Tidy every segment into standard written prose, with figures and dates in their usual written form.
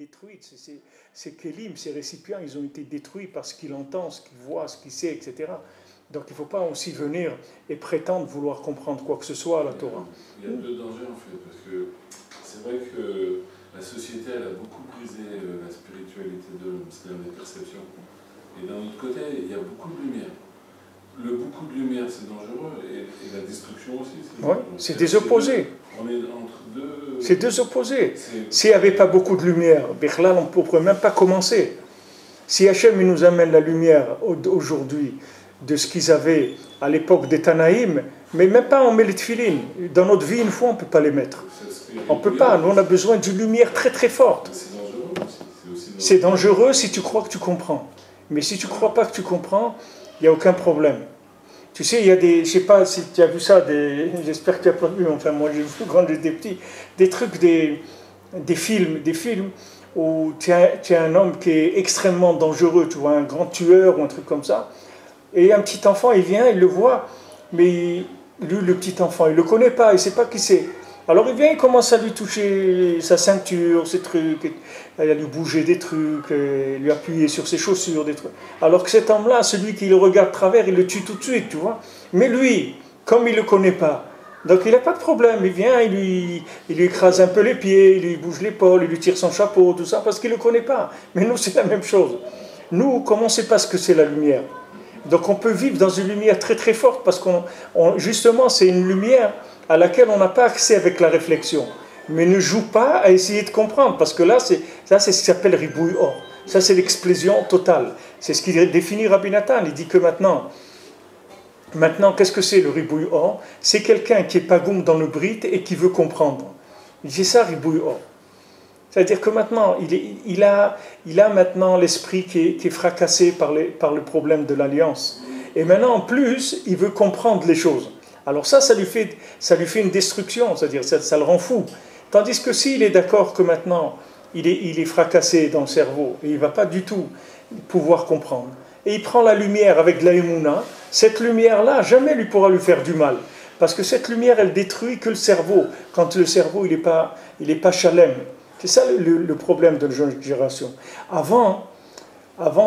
détruites. Ces kélim, ces récipients, ils ont été détruits par ce qu'il entend, ce qu'il voit, ce qu'il sait, etc. Donc il ne faut pas aussi venir et prétendre vouloir comprendre quoi que ce soit à la Torah. Il y a deux dangers en fait, parce que c'est vrai que la société elle a beaucoup brisé la spiritualité de l'homme, c'est-à-dire les perceptions. Et d'un autre côté, il y a beaucoup de lumière. Le beaucoup de lumière, c'est dangereux, et la destruction aussi. Oui, c'est des opposés. On est entre deux... C'est deux opposés. S'il n'y avait pas beaucoup de lumière, Bichlal, on ne pourrait même pas commencer. Si Hachem nous amène la lumière aujourd'hui de ce qu'ils avaient à l'époque des Tanaïm, mais même pas on met les tefilines. Dans notre vie, une fois, on ne peut pas les mettre. On ne peut pas. Nous, on a besoin d'une lumière très très forte. C'est dangereux aussi. C'est dangereux si tu crois que tu comprends. Mais si tu ne crois pas que tu comprends, il n'y a aucun problème. Tu sais, il y a des, je ne sais pas si tu as vu ça, j'espère que tu n'as pas vu, enfin moi j'ai vu quand j'étais petit, des trucs, des films où tu as un homme qui est extrêmement dangereux, tu vois, un grand tueur ou un truc comme ça, et un petit enfant, il vient, il le voit, mais lui, le petit enfant, il ne le connaît pas, il ne sait pas qui c'est. Alors il vient, il commence à lui toucher sa ceinture, ses trucs, à lui bouger des trucs, lui appuyer sur ses chaussures, des trucs. Alors que cet homme-là, celui qui le regarde de travers, il le tue tout de suite, tu vois. Mais lui, comme il ne le connaît pas, donc il n'a pas de problème, il vient, il lui écrase un peu les pieds, il lui bouge l'épaule, il lui tire son chapeau, tout ça, parce qu'il ne le connaît pas. Mais nous, c'est la même chose. Nous, comme on ne sait pas ce que c'est la lumière, donc on peut vivre dans une lumière très très forte, parce justement, c'est une lumière à laquelle on n'a pas accès avec la réflexion. Mais ne joue pas à essayer de comprendre, parce que là, c'est ce qui s'appelle ribouille or. Ça, c'est l'explosion totale. C'est ce qu'il définit Rabbi Nathan. Il dit que maintenant, qu'est-ce que c'est le ribouille or? C'est quelqu'un qui est pagoum dans le brit et qui veut comprendre. Il dit ça, ribouille or. C'est-à-dire que maintenant, il a maintenant l'esprit qui est fracassé par le problème de l'alliance. Et maintenant, en plus, il veut comprendre les choses. Alors ça lui fait une destruction, c'est-à-dire ça le rend fou. Tandis que s'il est d'accord que maintenant, il est fracassé dans le cerveau, et il ne va pas du tout pouvoir comprendre, et il prend la lumière avec de la émouna, cette lumière-là, jamais lui pourra lui faire du mal. Parce que cette lumière, elle détruit que le cerveau, quand le cerveau, il n'est pas chalem. C'est ça le problème de la jeune génération. Avant,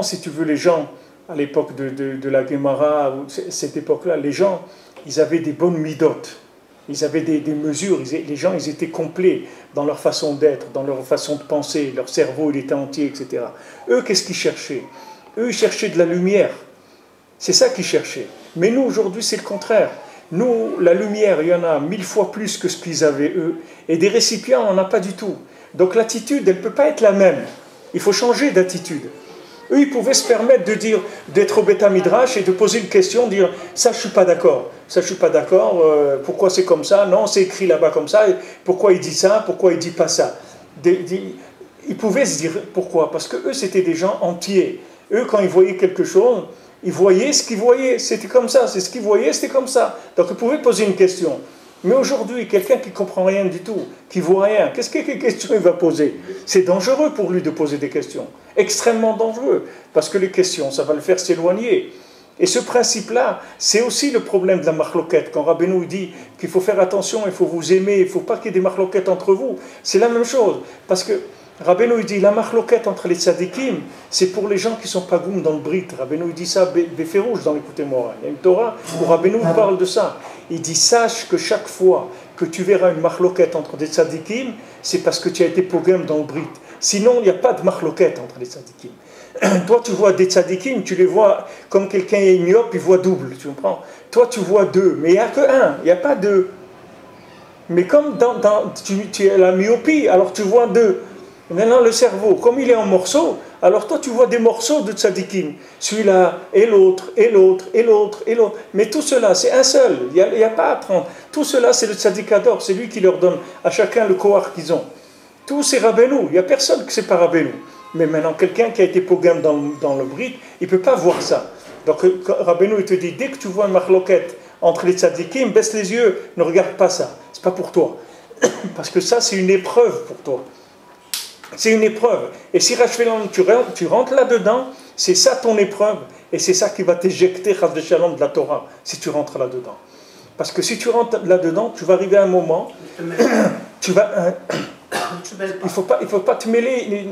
si tu veux, les gens, à l'époque de la Gemara, cette époque-là, les gens, ils avaient des bonnes midotes, ils avaient des mesures, les gens ils étaient complets dans leur façon d'être, dans leur façon de penser, leur cerveau il était entier, etc. Eux, qu'est-ce qu'ils cherchaient? Eux, ils cherchaient de la lumière, c'est ça qu'ils cherchaient. Mais nous, aujourd'hui, c'est le contraire. Nous, la lumière, il y en a 1000 fois plus que ce qu'ils avaient eux, et des récipients, on n'en a pas du tout. Donc l'attitude, elle ne peut pas être la même, il faut changer d'attitude. Eux, ils pouvaient se permettre d'être au Beth Midrash et de poser une question, dire « ça, je ne suis pas d'accord, pourquoi c'est comme ça, non, c'est écrit là-bas comme ça, pourquoi il dit ça, pourquoi il ne dit pas ça ?» Ils pouvaient se dire « pourquoi ?» Parce qu'eux, c'était des gens entiers. Eux, quand ils voyaient quelque chose, ils voyaient ce qu'ils voyaient, c'était comme ça, c'est ce qu'ils voyaient, c'était comme ça. Donc ils pouvaient poser une question. Mais aujourd'hui, quelqu'un qui ne comprend rien du tout, qui ne voit rien, quelle question il va poser? C'est dangereux pour lui de poser des questions, extrêmement dangereux, parce que les questions, ça va le faire s'éloigner. Et ce principe-là, c'est aussi le problème de la marloquette. Quand Rabbeinu dit qu'il faut faire attention, il faut vous aimer, il ne faut pas qu'il y ait des marloquettes entre vous, c'est la même chose. Parce que Rabbeinu dit la marloquette entre les tzadikim, c'est pour les gens qui ne sont pas goum dans le brit. Rabbeinu dit ça béférouche dans l'écoute Moral. Il y a une Torah où Rabbeinu parle de ça. Il dit sache que chaque fois que tu verras une marloquette entre des tzadikim, c'est parce que tu as été pogum dans le brit. Sinon, il n'y a pas de marloquette entre les tzadikim. Toi, tu vois des tzadikim, tu les vois comme quelqu'un est myope, il voit double, tu comprends? Toi, tu vois deux, mais il n'y a que un, il n'y a pas deux. Mais comme tu as la myopie, alors tu vois deux. Maintenant, le cerveau, comme il est en morceaux, alors toi, tu vois des morceaux de tzadikim. Celui-là, et l'autre, et l'autre, et l'autre, et l'autre. Mais tout cela, c'est un seul, il n'y a pas à prendre. Tout cela, c'est le tzadikador, c'est lui qui leur donne à chacun le kohar qu'ils ont. Tout, c'est Rabbeinu, il n'y a personne qui c'est pas Rabbeinu. Mais maintenant, quelqu'un qui a été pogam dans le brit, il ne peut pas voir ça. Donc, Rabbeinu, il te dit, dès que tu vois une marloquette entre les tzadikim, baisse les yeux, ne regarde pas ça. C'est pas pour toi. Parce que ça, c'est une épreuve pour toi. C'est une épreuve. Et si Rachvelan, tu rentres là-dedans, c'est ça ton épreuve. Et c'est ça qui va t'éjecter, Chas de Shalom, de la Torah, si tu rentres là-dedans. Parce que si tu rentres là-dedans, tu vas arriver à un moment, Il faut pas se mêler.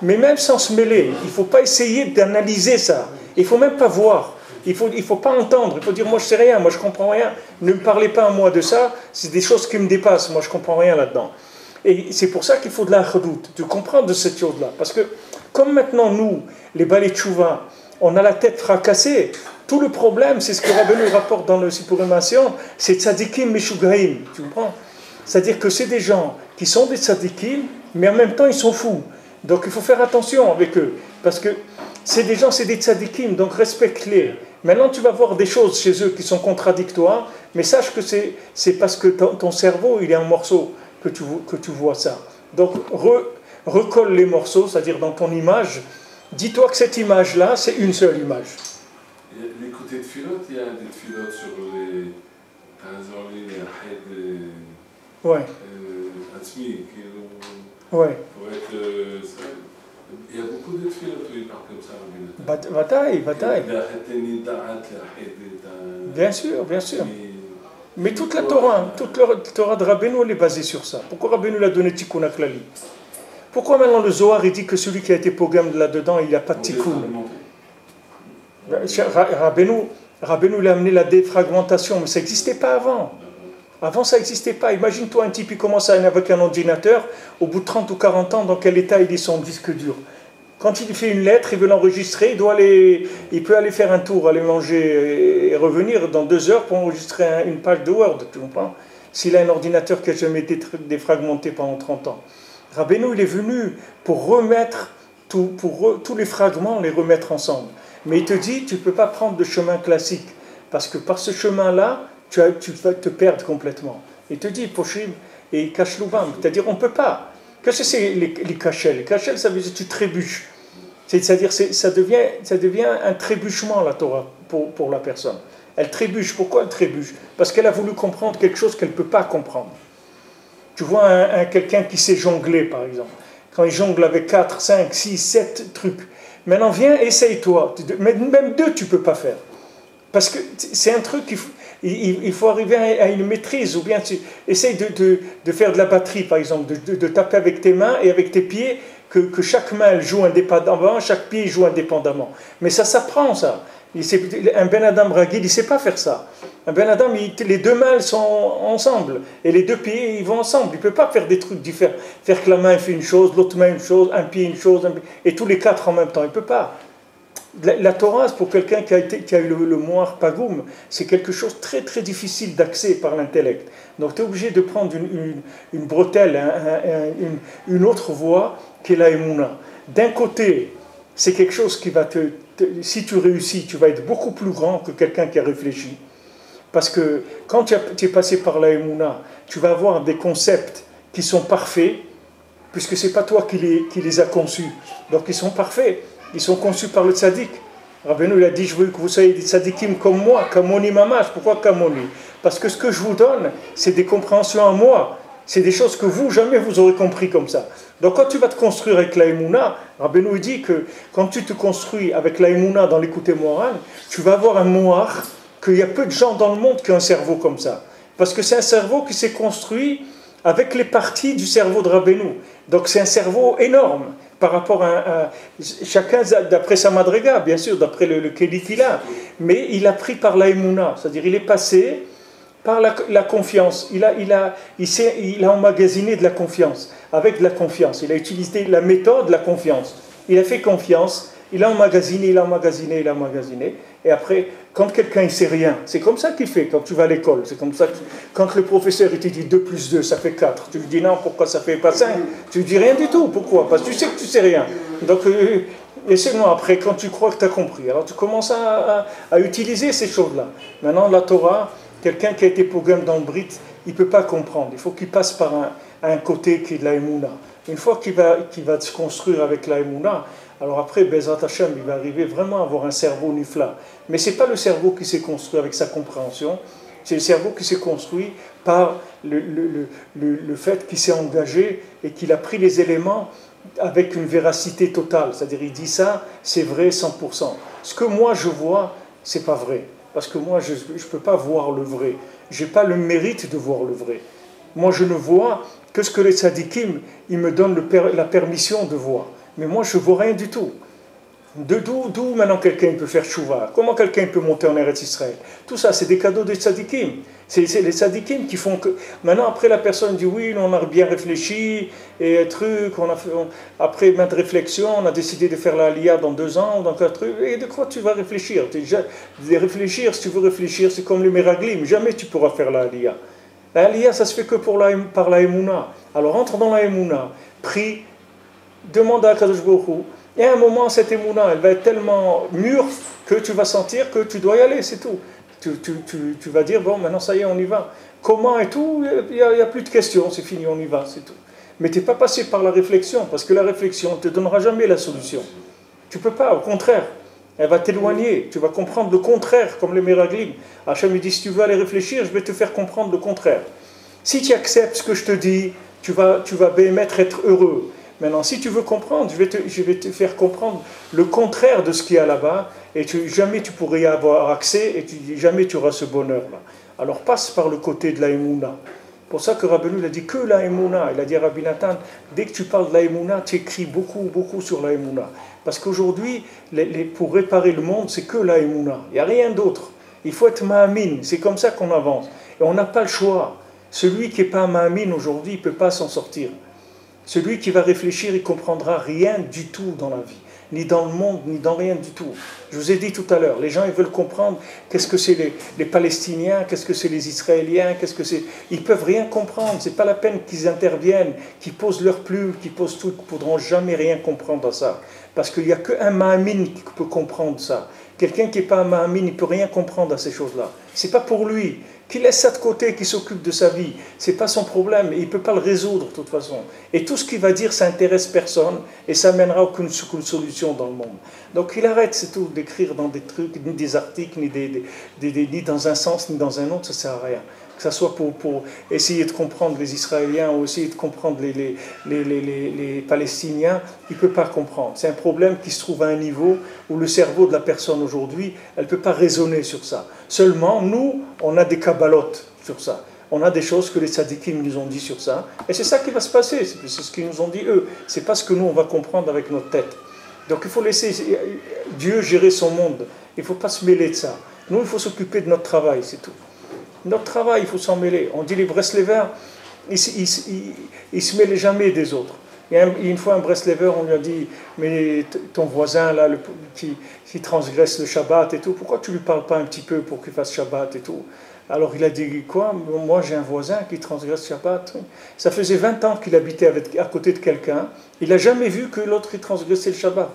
Mais même sans se mêler, il ne faut pas essayer d'analyser ça. Il ne faut même pas voir. Il faut pas entendre. Il faut dire, moi je sais rien, moi je comprends rien. Ne me parlez pas à moi de ça. C'est des choses qui me dépassent. Moi je comprends rien là-dedans. Et c'est pour ça qu'il faut de la redoute, de comprendre de cette chose-là. Parce que comme maintenant nous, les balais tchouva, on a la tête fracassée, tout le problème, c'est ce que Rabbeinu rapporte dans le Sipurim Sion, c'est tzadikim meshugaim. Tu comprends? C'est-à-dire que c'est des gens qui sont des tzadikim, mais en même temps ils sont fous. Donc il faut faire attention avec eux. Parce que c'est des gens, c'est des tzadikim, donc respecte-les. Maintenant tu vas voir des choses chez eux qui sont contradictoires, mais sache que c'est parce que ton cerveau, il est en morceaux que tu vois ça. Donc recolle les morceaux, c'est-à-dire dans ton image, dis-toi que cette image-là, c'est une seule image. Les côtés de filote, il y a des filotes sur les... Par exemple, les Ahed... Ouais. Atzmi, ouais. Pour être... il y a beaucoup de filotes où ils parlent comme ça. Bataille. Bien sûr, bien sûr. Mais toute la Torah de Rabbeinu, elle est basée sur ça. Pourquoi Rabbeinu l'a donné Tikkun HaKlali? Pourquoi maintenant le Zohar, il dit que celui qui a été pogam là-dedans, il n'y a pas de Tikkun? Rabbeinu l'a amené la défragmentation, mais ça n'existait pas avant. Avant, ça n'existait pas. Imagine-toi un type qui commence avec un ordinateur, au bout de 30 ou 40 ans, dans quel état il est son disque dur? Quand il fait une lettre, il veut l'enregistrer, il peut aller faire un tour, aller manger et revenir dans 2 heures pour enregistrer une page de Word, tu comprends? S'il a un ordinateur qui n'a jamais été défragmenté pendant 30 ans. Rabbeinu, il est venu pour remettre tous les fragments, les remettre ensemble. Mais il te dit, tu ne peux pas prendre de chemin classique, parce que par ce chemin-là, tu vas te perdre complètement. Il te dit, Pochim et Kachlouvam, c'est-à-dire on ne peut pas. Qu'est-ce que c'est les kachels? Les kachels, ça veut dire que tu trébuches. C'est-à-dire ça devient un trébuchement, la Torah, pour la personne. Elle trébuche. Pourquoi elle trébuche? Parce qu'elle a voulu comprendre quelque chose qu'elle ne peut pas comprendre. Tu vois quelqu'un qui sait jongler, par exemple. Quand il jongle avec 4, 5, 6, 7 trucs. Maintenant, viens, essaye-toi. Même 2, tu ne peux pas faire. Parce que c'est un truc, il faut arriver à une maîtrise. Ou bien tu essayes de faire de la batterie, par exemple, de taper avec tes mains et avec tes pieds, que chaque main elle joue indépendamment, chaque pied joue indépendamment. Mais ça s'apprend, ça. Un Ben Adam Ragil, il ne sait pas faire ça. Un Ben Adam, les 2 mains sont ensemble. Et les 2 pieds, ils vont ensemble. Il ne peut pas faire des trucs différents. Faire que la main fait une chose, l'autre main une chose, un pied une chose, et tous les 4 en même temps. Il ne peut pas. La Torah, pour quelqu'un qui a eu le Moar Pagoum, c'est quelque chose de très très difficile d'accès par l'intellect. Donc tu es obligé de prendre une bretelle, une autre voie qui est la Emouna. D'un côté, c'est quelque chose qui va si tu réussis, tu vas être beaucoup plus grand que quelqu'un qui a réfléchi. Parce que quand tu es passé par la Emouna, tu vas avoir des concepts qui sont parfaits, puisque ce n'est pas toi qui les as conçus. Donc ils sont parfaits. Ils sont conçus par le tzaddik. Rabbeinu il a dit, je veux que vous soyez des tzaddikim comme moi, kamoni mamash. Pourquoi kamoni? Parce que ce que je vous donne, c'est des compréhensions à moi. C'est des choses que vous, jamais vous aurez compris comme ça. Donc quand tu vas te construire avec la Emouna, Rabbeinu dit que quand tu te construis avec la Emouna dans l'écouté moral, tu vas avoir un moar, qu'il y a peu de gens dans le monde qui ont un cerveau comme ça. Parce que c'est un cerveau qui s'est construit avec les parties du cerveau de Rabbeinu. Donc c'est un cerveau énorme. Par rapport à chacun d'après sa madriga, bien sûr, d'après le kéli qu'il a. Mais il a pris par la Emouna, c'est-à-dire il est passé par la confiance. Il a emmagasiné de la confiance, avec de la confiance. Il a utilisé la méthode de la confiance. Il a fait confiance, il a emmagasiné. Et après, quand quelqu'un ne sait rien, c'est comme ça qu'il fait quand tu vas à l'école. C'est comme ça que quand le professeur te dit 2 plus 2, ça fait 4. Tu lui dis non, pourquoi ça fait pas 5? Tu lui dis rien du tout. Pourquoi? Parce que tu sais que tu sais rien. Donc, essaie-moi après, quand tu crois que tu as compris. Alors tu commences à utiliser ces choses-là. Maintenant, la Torah, quelqu'un qui a été pogam dans le Brit, il ne peut pas comprendre. Il faut qu'il passe par un côté qui est de la Emouna. Une fois qu'il va se construire avec la Emouna, alors après, Bezrat Hashem, il va arriver vraiment à avoir un cerveau nifla. Mais ce n'est pas le cerveau qui s'est construit avec sa compréhension, c'est le cerveau qui s'est construit par le fait qu'il s'est engagé et qu'il a pris les éléments avec une véracité totale. C'est-à-dire, il dit ça, c'est vrai 100%. Ce que moi je vois, c'est pas vrai. Parce que moi, je ne peux pas voir le vrai. Je n'ai pas le mérite de voir le vrai. Moi, je ne vois que ce que les tzadikim, ils me donnent la permission de voir. Mais moi, je ne vois rien du tout. D'où maintenant quelqu'un peut faire chouva? Comment quelqu'un peut monter en Eretz Israël? Tout ça, c'est des cadeaux des tzadikim. C'est les tzadikim qui font que... Maintenant, après, la personne dit oui, on a bien réfléchi, et truc, après maintes réflexions, on a décidé de faire la Aliyah dans 2 ans, ou dans 4 ans. Et de quoi tu vas réfléchir? Réfléchir, si tu veux réfléchir, c'est comme les Meraglim. Jamais tu pourras faire la Aliyah. La Aliyah, ça se fait que par la Emouna. Alors, entre dans la Emouna, prie, demande à Kadosh Baruch Hu. Et à un moment, cette émouna, elle va être tellement mûre que tu vas sentir que tu dois y aller, c'est tout. Tu vas dire, bon, maintenant ça y est, on y va. Comment et tout, il n'y a plus de questions, c'est fini, on y va, c'est tout. Mais tu n'es pas passé par la réflexion, parce que la réflexion ne te donnera jamais la solution. Tu ne peux pas, au contraire. Elle va t'éloigner, tu vas comprendre le contraire, comme les Meraglim. Hachem me dit, si tu veux aller réfléchir, je vais te faire comprendre le contraire. Si tu acceptes ce que je te dis, tu vas bémettre être heureux. Maintenant, si tu veux comprendre, je vais te faire comprendre le contraire de ce qu'il y a là-bas, et jamais tu pourrais y avoir accès, et jamais tu auras ce bonheur-là. Alors passe par le côté de la Emouna. Pour ça que Rabbeinu il a dit que la Emouna. Il a dit à Rabbi Nathan, dès que tu parles de la Emouna, tu écris beaucoup sur la Emouna. Parce qu'aujourd'hui, pour réparer le monde, c'est que la Emouna. Il n'y a rien d'autre. Il faut être Ma'amin. C'est comme ça qu'on avance. Et on n'a pas le choix. Celui qui n'est pas Ma'amin aujourd'hui, il ne peut pas s'en sortir. Celui qui va réfléchir, il ne comprendra rien du tout dans la vie, ni dans le monde, ni dans rien du tout. Je vous ai dit tout à l'heure, les gens ils veulent comprendre qu'est-ce que c'est les Palestiniens, qu'est-ce que c'est les Israéliens, qu'est-ce que c'est... Ils ne peuvent rien comprendre, ce n'est pas la peine qu'ils interviennent, qu'ils posent leur plume, qu'ils posent tout, ils ne pourront jamais rien comprendre à ça. Parce qu'il n'y a qu'un Ma'amin qui peut comprendre ça. Quelqu'un qui n'est pas un Ma'amin, il ne peut rien comprendre à ces choses-là. Ce n'est pas pour lui. Qu'il laisse ça de côté, qu'il s'occupe de sa vie, ce n'est pas son problème, et il ne peut pas le résoudre de toute façon. Et tout ce qu'il va dire, ça n'intéresse personne, et ça mènera aucune solution dans le monde. Donc il arrête, c'est tout, d'écrire dans des trucs, ni des articles, ni dans un sens, ni dans un autre, ça ne sert à rien. Que ce soit pour essayer de comprendre les Israéliens, ou essayer de comprendre les Palestiniens, il ne peut pas comprendre. C'est un problème qui se trouve à un niveau où le cerveau de la personne aujourd'hui, elle ne peut pas raisonner sur ça. Seulement, nous, on a des kabbalotes sur ça. On a des choses que les tzadikim nous ont dit sur ça. Et c'est ça qui va se passer. C'est ce qu'ils nous ont dit eux. C'est pas ce que nous, on va comprendre avec notre tête. Donc il faut laisser Dieu gérer son monde. Il ne faut pas se mêler de ça. Nous, il faut s'occuper de notre travail, c'est tout. Notre travail, il faut s'en mêler. On dit les Breslévers, ils ne se mêlent jamais des autres. Il y a une fois un Breslever, on lui a dit, mais ton voisin là, qui transgresse le Shabbat et tout, pourquoi tu ne lui parles pas un petit peu pour qu'il fasse Shabbat et tout? Alors il a dit, quoi? Moi j'ai un voisin qui transgresse Shabbat. Ça faisait 20 ans qu'il habitait à côté de quelqu'un, il n'a jamais vu que l'autre il transgressait le Shabbat.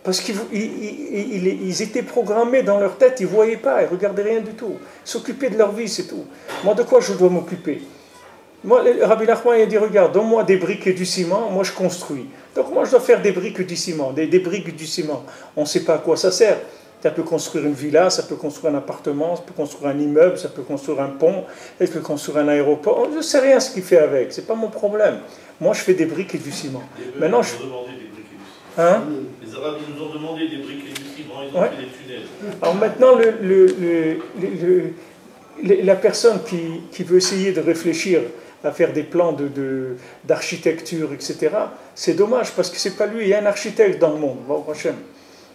Parce qu'ils étaient programmés dans leur tête, ils ne voyaient pas, ils ne regardaient rien du tout. S'occuper de leur vie, c'est tout. Moi, de quoi je dois m'occuper? Moi, Rabbi Nachman a dit, regarde, donne-moi des briques et du ciment, moi je construis. Donc moi je dois faire des briques et du ciment, des briques et du ciment. On ne sait pas à quoi ça sert. Ça peut construire une villa, ça peut construire un appartement, ça peut construire un immeuble, ça peut construire un pont, ça peut construire un aéroport. Je ne sais rien ce qu'il fait avec, ce n'est pas mon problème. Moi je fais des briques et du ciment. Maintenant, je... Hein? Les Arabes nous ont demandé des briques et du ciment, ils ont fait des tunnels. Alors maintenant, la personne qui veut essayer de réfléchir à faire des plans d'architecture, etc., c'est dommage parce que c'est pas lui, il y a un architecte dans le monde,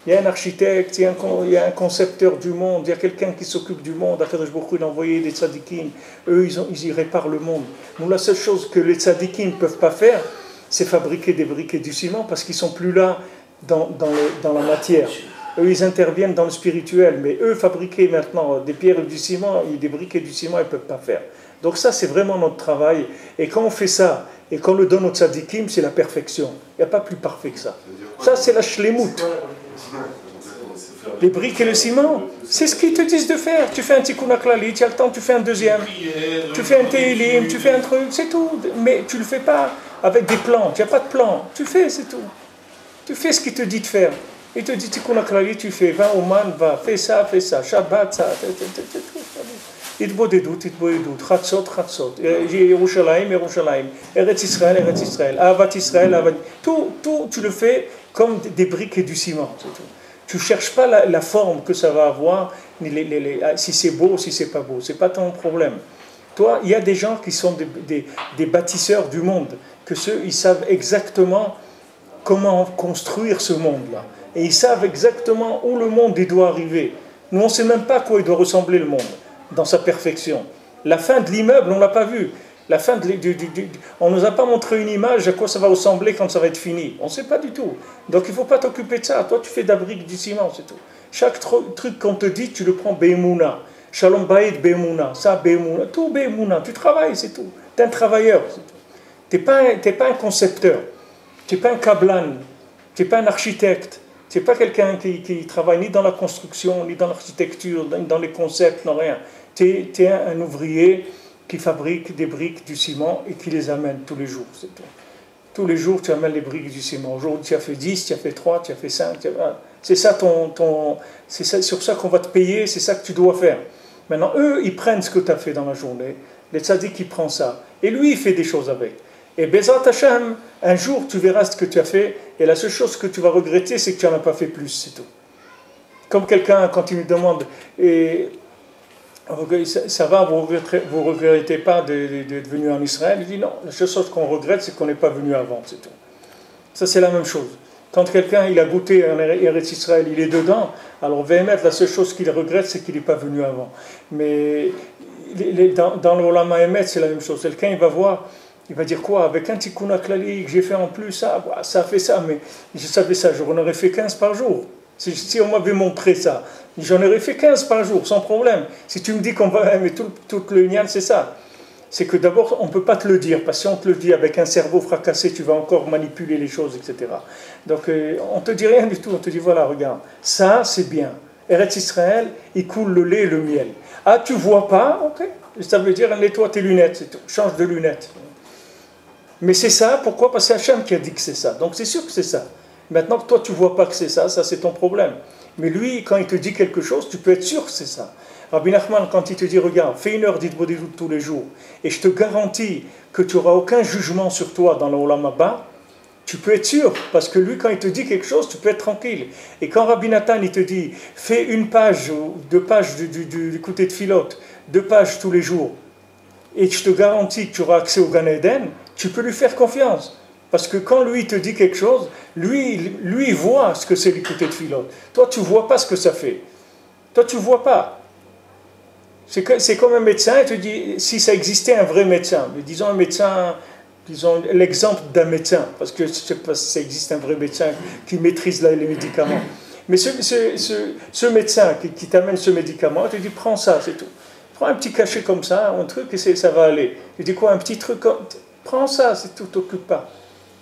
il y a un architecte, il y a un concepteur du monde, il y a quelqu'un qui s'occupe du monde, Akadosh Baruch Hu, il a envoyé des tzadikim, eux ils y réparent le monde. Nous, la seule chose que les tzadikim ne peuvent pas faire, c'est fabriquer des briques et du ciment parce qu'ils ne sont plus là dans la matière. Eux, ils interviennent dans le spirituel, mais eux, fabriquer maintenant des pierres et du ciment, des briques et du ciment, ils ne peuvent pas faire. Donc ça, c'est vraiment notre travail. Et quand on fait ça, et qu'on le donne aux tzadikim, c'est la perfection. Il n'y a pas plus parfait que ça. Ça, c'est la shlemout. Les briques et le ciment, c'est ce qu'ils te disent de faire. Tu fais un tikkun haklali, tu as le temps, tu fais un deuxième. Tu fais un télim, tu fais un truc, c'est tout. Mais tu ne le fais pas avec des plans. Tu n'as pas de plan. Tu fais, c'est tout. Tu fais ce qu'il te dit de faire. Il te dit tikkun haklali, tu fais. Va au man, va. Fais ça. Shabbat, ça. התבודדות, חצות, ירושלים, Eretz Israël, Ahavat Israël, tout, tu le fais comme des briques et du ciment. Tu ne cherches pas la forme que ça va avoir, si c'est beau, si c'est pas beau. C'est pas ton problème. Toi, il y a des gens qui sont des bâtisseurs du monde, que ceux, ils savent exactement comment construire ce monde-là. Et ils savent exactement où le monde il doit arriver. Nous, on ne sait même pas à quoi il doit ressembler le monde, dans sa perfection. La fin de l'immeuble, on ne l'a pas vu. La fin on ne nous a pas montré une image à quoi ça va ressembler quand ça va être fini. On ne sait pas du tout. Donc il ne faut pas t'occuper de ça. Toi, tu fais de la brique, du ciment, c'est tout. Chaque truc qu'on te dit, tu le prends Be'emouna. Shalom Bayit Be'emouna. Ça, Be'emouna. Tout Be'emouna. Tu travailles, c'est tout. Tu es un travailleur, c'est tout. Tu n'es pas un concepteur. Tu n'es pas un kablan. Tu n'es pas un architecte. Tu n'es pas quelqu'un qui travaille ni dans la construction, ni dans l'architecture, ni dans les concepts, non rien. Tu es un ouvrier qui fabrique des briques, du ciment et qui les amène tous les jours. C'est tout. Tous les jours, tu amènes les briques du ciment. Aujourd'hui, tu as fait 10, tu as fait 3, tu as fait 5. C'est ça c'est sur ça qu'on va te payer, c'est ça que tu dois faire. Maintenant, eux, ils prennent ce que tu as fait dans la journée. Les tzaddik, ils prennent ça. Et lui, il fait des choses avec. Et Bezrat Hashem, un jour, tu verras ce que tu as fait. Et la seule chose que tu vas regretter, c'est que tu n'en as pas fait plus, c'est tout. Comme quelqu'un, quand il me demande... ça va, vous ne regrettez pas d'être venu en Israël? Il dit non, la seule chose qu'on regrette, c'est qu'on n'est pas venu avant, c'est tout. Ça, c'est la même chose. Quand quelqu'un il a goûté en Eretz Israël, il est dedans, alors Véhémet, la seule chose qu'il regrette, c'est qu'il n'est pas venu avant. Mais dans le Olam HaEmet, c'est la même chose. Quelqu'un, il va voir, il va dire quoi? Avec un tikkun klali que j'ai fait en plus, ça fait ça, mais je savais ça, j'en aurais fait 15 par jour. Si on m'avait montré ça, j'en aurais fait 15 par jour, sans problème. Si tu me dis qu'on va aimer tout le lien, c'est ça. C'est que d'abord, on ne peut pas te le dire, parce que si on te le dit avec un cerveau fracassé, tu vas encore manipuler les choses, etc. Donc, on ne te dit rien du tout, on te dit, voilà, regarde, ça, c'est bien. Eretz Israël, il coule le lait et le miel. Ah, tu vois pas? Ok. Ça veut dire, nettoie tes lunettes, c'est tout. Change de lunettes. Mais c'est ça, pourquoi? Parce que c'est Hachem qui a dit que c'est ça. Donc, c'est sûr que c'est ça. Maintenant que toi, tu ne vois pas que c'est ça c'est ton problème. Mais lui, quand il te dit quelque chose, tu peux être sûr que c'est ça. Rabbi Nachman, quand il te dit, regarde, fais 1 heure d'Hitbodedut tous les jours, et je te garantis que tu n'auras aucun jugement sur toi dans le Olam Haba, tu peux être sûr, parce que lui, quand il te dit quelque chose, tu peux être tranquille. Et quand Rabbi Nathan, il te dit, fais 1 page ou 2 pages du côté de Philote, 2 pages tous les jours, et je te garantis que tu auras accès au Gan Eden, tu peux lui faire confiance. Parce que quand lui te dit quelque chose, lui il voit ce que c'est l'écouter de Philote. Toi, tu ne vois pas ce que ça fait. Toi, tu ne vois pas. C'est comme un médecin, il te dit, si ça existait un vrai médecin, mais disons un médecin, disons l'exemple d'un médecin, parce que je ne sais pas si ça existe un vrai médecin qui maîtrise les médicaments. Mais ce médecin qui t'amène ce médicament, il te dit, prends ça, c'est tout. Prends un petit cachet comme ça, un truc, et ça va aller. Il dit quoi, un petit truc, prends ça, c'est tout, t'occupe pas.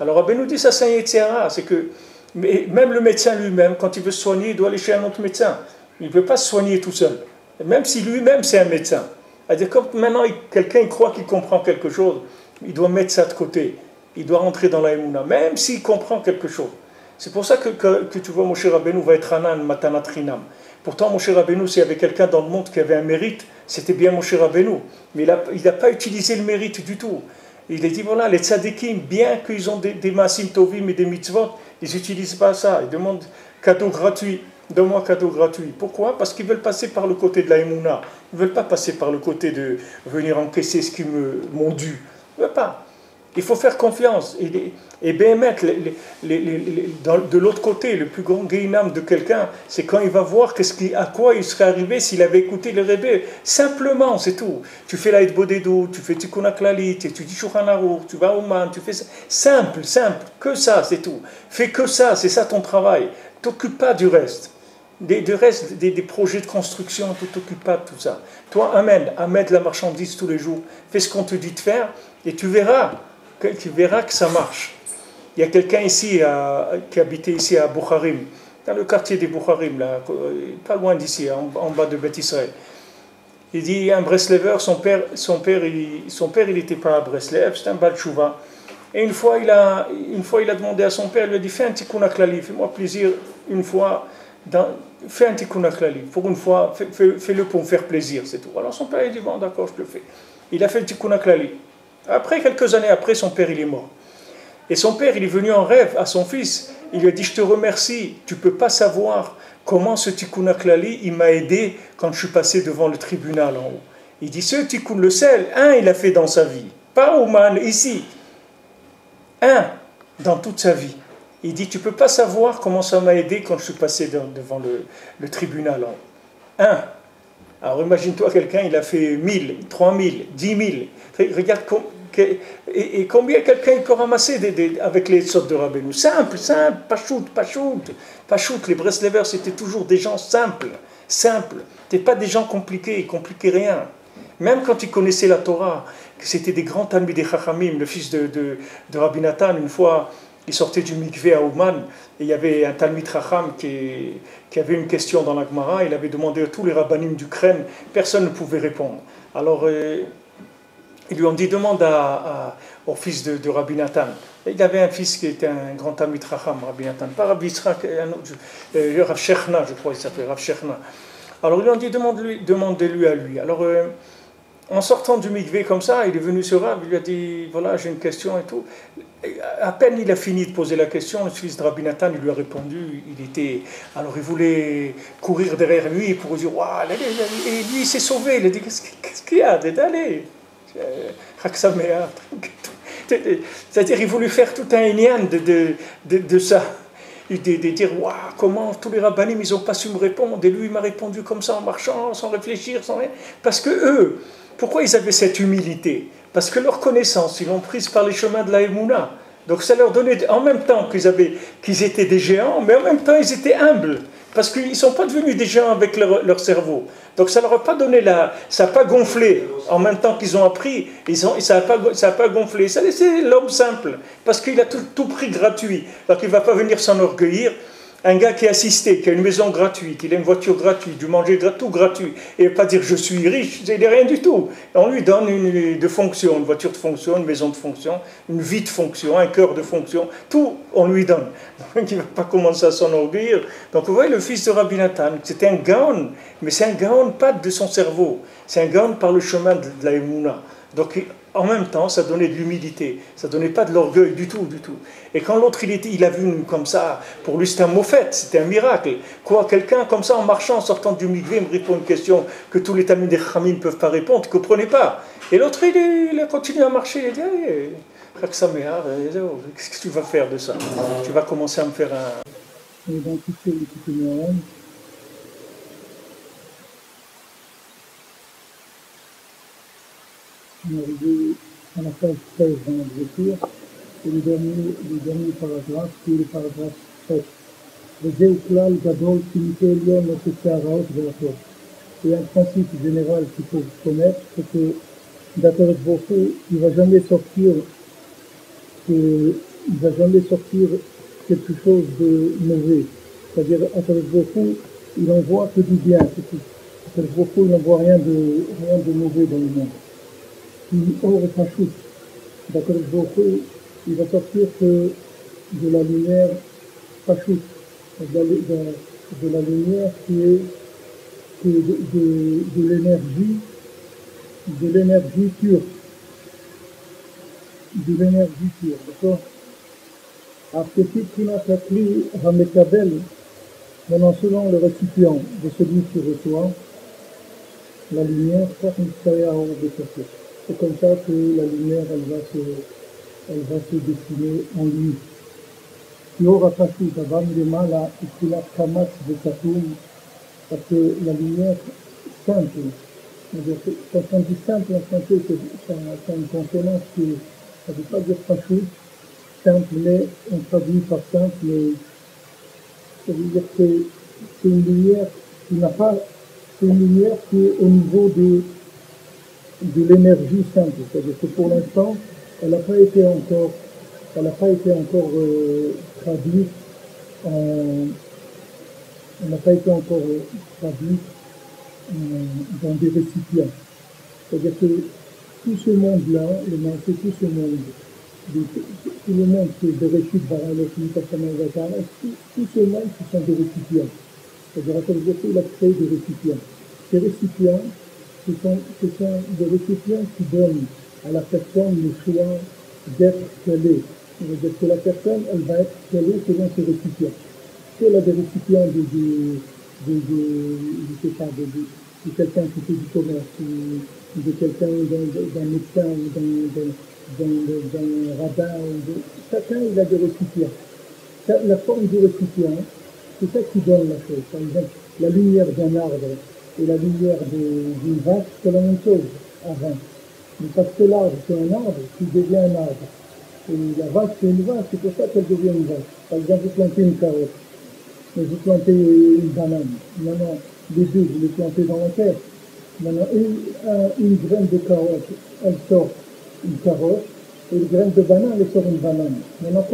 Alors Rabbi nous dit ça, c'est un Yetzirah, c'est que même le médecin lui-même, quand il veut se soigner, il doit aller chez un autre médecin. Il ne peut pas se soigner tout seul. Même si lui-même c'est un médecin. C'est-à-dire quand maintenant quelqu'un croit qu'il comprend quelque chose, il doit mettre ça de côté. Il doit rentrer dans la Emouna, même s'il comprend quelque chose. C'est pour ça que tu vois Moshe Rabbeinu va être Hanan Matanat Chinam. Pourtant Moshe Rabbeinu, s'il y avait quelqu'un dans le monde qui avait un mérite, c'était bien Moshe Rabbeinu. Mais il n'a pas utilisé le mérite du tout. Il a dit, voilà, les tzadikim, bien qu'ils ont des maasim tovim et des mitzvot, ils n'utilisent pas ça. Ils demandent cadeau gratuit. Donne-moi cadeau gratuit. Pourquoi? Parce qu'ils veulent passer par le côté de la Emouna. Ils ne veulent pas passer par le côté de venir encaisser ce qu'ils m'ont dû. Ils ne veulent pas. Il faut faire confiance. Et Béhémet, de l'autre côté, le plus grand guéinam de quelqu'un, c'est quand il va voir à quoi il serait arrivé s'il avait écouté le Rebbe. Simplement, c'est tout. Tu fais la Hitbodedut, tu fais Tikkun HaKlalit, tu dis Shulchan Aruch, tu vas au Man, tu fais ça. Simple, que ça, c'est tout. Fais que ça, c'est ça ton travail. T'occupe pas du reste. Des projets de construction, tu t'occupes pas de tout ça. Toi, amène de la marchandise tous les jours. Fais ce qu'on te dit de faire et tu verras que ça marche. Il y a quelqu'un ici qui habitait ici à Bukharim, dans le quartier des Bukharim, là, pas loin d'ici, en bas de Beth Israël. Il dit, un Breslever, son père il n'était pas à Breslev, c'était un Baal Tshuva. Et une fois, il a demandé à son père, il lui a dit, fais un tikkun klali, fais-moi plaisir une fois, fais un tikkun klali, pour une fois, fais-le pour me faire plaisir, c'est tout. Alors son père, il dit, bon d'accord, je le fais. Il a fait le tikkun klali. Après, quelques années après, son père, il est mort. Et son père, il est venu en rêve à son fils. Il lui a dit, je te remercie, tu ne peux pas savoir comment ce tikkun klali, il m'a aidé quand je suis passé devant le tribunal en haut. Il dit, ceux qui coulent le sel, un, il a fait dans sa vie. Pas Ouman, ici. Un, dans toute sa vie. Il dit, tu ne peux pas savoir comment ça m'a aidé quand je suis passé devant le tribunal. Un. Alors imagine-toi quelqu'un, il a fait 1000, 3000, 10 000. Regarde et combien quelqu'un il peut ramasser avec les sortes de Rabbeinu. Simple, pas shoot. Les Breslevers, c'était toujours des gens simples. C'était pas des gens compliqués, ils compliquaient rien. Même quand ils connaissaient la Torah, que c'était des grands Talmidei Chachamim, le fils de Rabbi Nathan, une fois, il sortait du mikvé à Ouman, et il y avait un Talmid Chacham qui avait une question dans la Gemara, il avait demandé à tous les rabbanim d'Ukraine, personne ne pouvait répondre. Alors, ils lui ont dit, demande au fils de Rabbi Nathan. Et il avait un fils qui était un grand Talmid Chacham, Rabbi Nathan, pas Rabbi Yitzhak, Rav Shechna, je crois, il s'appelait Rav Shechna. Alors, ils lui ont dit, demandez-lui à lui. Alors, en sortant du mikvé comme ça, il est venu sur Rav, il lui a dit, voilà, j'ai une question et tout. Et à peine il a fini de poser la question, le fils de Rabbi Nathan, il lui a répondu, alors il voulait courir derrière lui pour dire, waouh, et lui il s'est sauvé, il a dit, qu'est-ce qu'il y a, allez, c'est-à-dire il voulait faire tout un inyan de ça. De dire, waouh, comment tous les rabbanim, ils n'ont pas su me répondre, et lui, il m'a répondu comme ça, en marchant, sans réfléchir, sans rien. Parce que eux, pourquoi ils avaient cette humilité? Parce que leur connaissance, ils l'ont prise par les chemins de la Emouna. Donc ça leur donnait, en même temps qu'ils étaient des géants, mais en même temps, ils étaient humbles. Parce qu'ils ne sont pas devenus des géants avec leur cerveau. Donc ça ne leur a pas donné ça n'a pas gonflé. En même temps qu'ils ont appris, ça n'a pas gonflé. Ça a laissé l'homme simple. Parce qu'il a tout pris gratuit. Donc il ne va pas venir s'enorgueillir. Un gars qui est assisté, qui a une maison gratuite, il a une voiture gratuite, du manger tout gratuit, et il ne va pas dire je suis riche, il n'est rien du tout. On lui donne une voiture de fonction, une maison de fonction, une vie de fonction, un cœur de fonction, tout on lui donne. Donc il ne va pas commencer à s'enorgueillir. Donc vous voyez le fils de Rabbi Nathan, c'était un gaon, mais c'est un gaon pas de son cerveau, c'est un gaon par le chemin de la Emouna. Donc en même temps, ça donnait de l'humilité, ça donnait pas de l'orgueil du tout. Et quand l'autre, il a vu comme ça, pour lui c'était un mophète, c'était un miracle. Quelqu'un comme ça, en marchant, en sortant du mikvé, me répond une question que tous les Talmidei Chachamim ne peuvent pas répondre, ils ne comprenaient pas. Et l'autre, il a continué à marcher, il a dit, allez, qu'est-ce que tu vas faire de ça? Tu vas commencer à me faire un... On est arrivé à la page 13 dans la lecture, et le dernier paragraphe, qui est le paragraphe 7. וזהו כלל גדול כמתי עליון לא תצא הרעות והטוב. Et un principe général qu'il faut connaître, c'est que d'Akadosh Baruch Hu, il ne va jamais sortir quelque chose de mauvais. C'est-à-dire, Akadosh Baruch Hu, il n'envoie que du bien, c'est tout. Akadosh Baruch Hu, il n'envoie rien de mauvais dans le monde. Or et Pashut, d'Akadosh Baruch Hu, il va sortir que de la lumière Pashut, de la lumière qui est de l'énergie pure. De l'énergie pure, d'accord? Archétype Kinakakli Hamekabel, maintenant selon le récipient de celui qui reçoit la lumière, c'est comme ça que la lumière elle va se dessiner en lui. Parce que la lumière simple, quand on dit simple en français, c'est une consonance qui, ça ne veut pas dire pachut, simple, mais on traduit par simple, mais ça veut dire que c'est une lumière qui n'a pas, c'est une lumière qui est au niveau de l'énergie simple, c'est-à-dire que pour l'instant, elle n'a pas été encore traduite dans des récipients. C'est-à-dire que tout ce monde-là, tout ce monde, tout le monde qui est de récit tout ce monde, ce sont des récipients. C'est-à-dire qu'il a créé des récipients. Ces récipients, ce sont des récipients qui donnent à la personne le choix d'être qu'elle est. C'est-à-dire que la personne, elle va être qu'elle est selon ses récipients. Si elle a des récipients de quelqu'un qui fait du commerce, de quelqu'un, d'un médecin, ou d'un rabbin. Chacun, il a des récipients. La forme du récipient, c'est ça qui donne la chose. Par exemple, la lumière d'un arbre et la lumière d'une vache, c'est la même chose avant. Mais parce que l'arbre, c'est un arbre, qui devient un arbre. Et la vache, c'est une vache, c'est pour ça qu'elle devient une vache. Par exemple, vous plantez une carotte, mais vous plantez une banane. Maintenant, les deux, vous les plantez dans la terre. Maintenant, une graine de carotte, elle sort une carotte, et une graine de banane, elle sort une banane. Maintenant,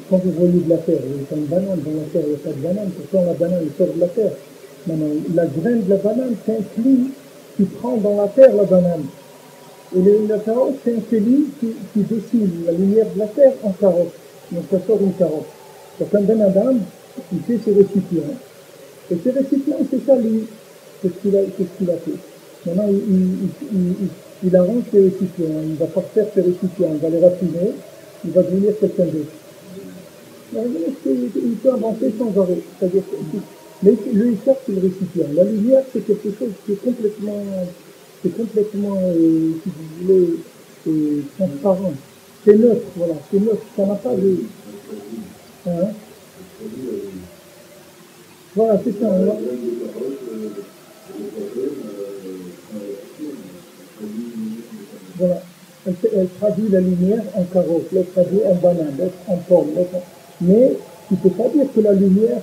quand vous voyez de la terre, il y a une banane, dans la terre, il n'y a pas de banane, pourtant la banane, elle sort de la terre. Maintenant, la graine de la banane, c'est un pli qui prend dans la terre la banane. Et la carotte, c'est un pli qui dessine la lumière de la terre en carotte. Donc, ça sort une carotte. Donc, un Ben Adam, il fait ses récipients. Et ces récipients, c'est ça, lui. C'est ce qu'il a fait. Maintenant, il arrange ses récipients. Il va parfaire ses récipients. Il va les raffiner. Il va devenir quelqu'un d'autre. Il peut avancer sans arrêt. C'est-à-dire, mais le Isaac, c'est le récipient. La lumière, c'est quelque chose qui est complètement, si vous voulez, transparent. C'est neutre, voilà. C'est neutre. Ça n'a pas de... Hein? Voilà, c'est ça. Voilà. Elle traduit la lumière en carotte, l'autre traduit en banane, l'autre en pomme. Mais tu ne peux pas dire que la lumière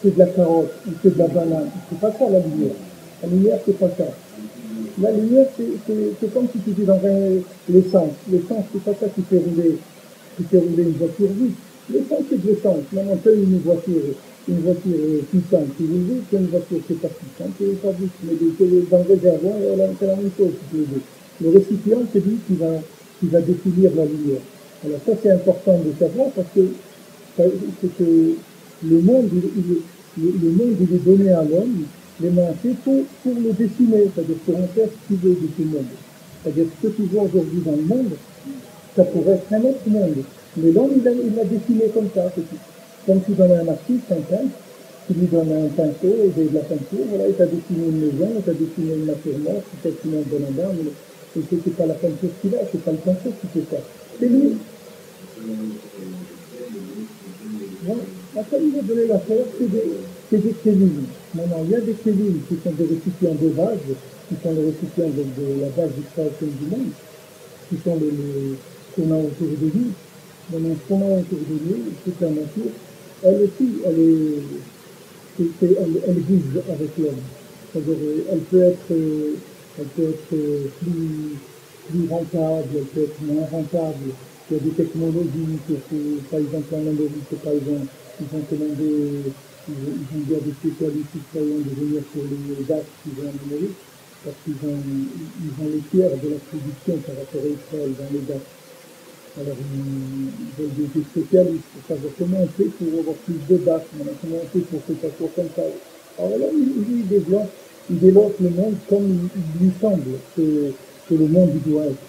c'est de la carotte ou c'est de la banane. C'est pas ça la lumière. La lumière, c'est pas ça. La lumière, c'est comme si tu dis dans l'essence. L'essence, c'est pas ça qui fait rouler une voiture vite. L'essence, c'est de l'essence. Maintenant, tu as une voiture puissante, si vous dites, c'est une voiture qui n'est pas puissante, qui n'est pas vite, mais dans le réservoir, c'est la même chose, si vous voulez. Le récipient, c'est lui qui va définir la lumière. Alors ça, c'est important de savoir parce que le monde, il est donné à l'homme, les mains pour le dessiner, c'est-à-dire pour en faire ce qu'il veut de ce monde. C'est-à-dire ce que tu vois aujourd'hui dans le monde, ça pourrait être un autre monde. Mais l'homme, il l'a dessiné comme ça, c'est tout. Comme tu donnes un artiste, un peintre, tu lui donnes un pinceau et de la peinture, voilà, il t'a dessiné une maison, il t'a dessiné une nature morte, il t'a dessiné un bonhomme, et c'est pas la peinture qu'il a, c'est pas le pinceau qui fait ça. C'est lui. Voilà. Après, il va donner la force, c'est des cellules. Maintenant, il y a des cellules qui sont des récipients de base, qui sont les récipients de la base du création du monde, qui sont ce qu'on a autour de nous. Maintenant, ce qu'on a autour de nous, toute la nature, elle aussi, elle bouge avec l'homme. C'est-à-dire, elle peut être plus rentable, elle peut être moins rentable. Il y a des technologies par exemple, en Amérique, par exemple, ils ont dit à des spécialistes israéliens de venir sur les dates qui vont en Amérique, parce qu'ils ont les tiers de la production par rapport à Israël dans les dates. Alors, ils veulent des spécialistes pour savoir comment on fait pour avoir plus de dates, comment on fait pour que ça soit comme ça. Alors là, il développe le monde comme il lui semble que le monde doit être.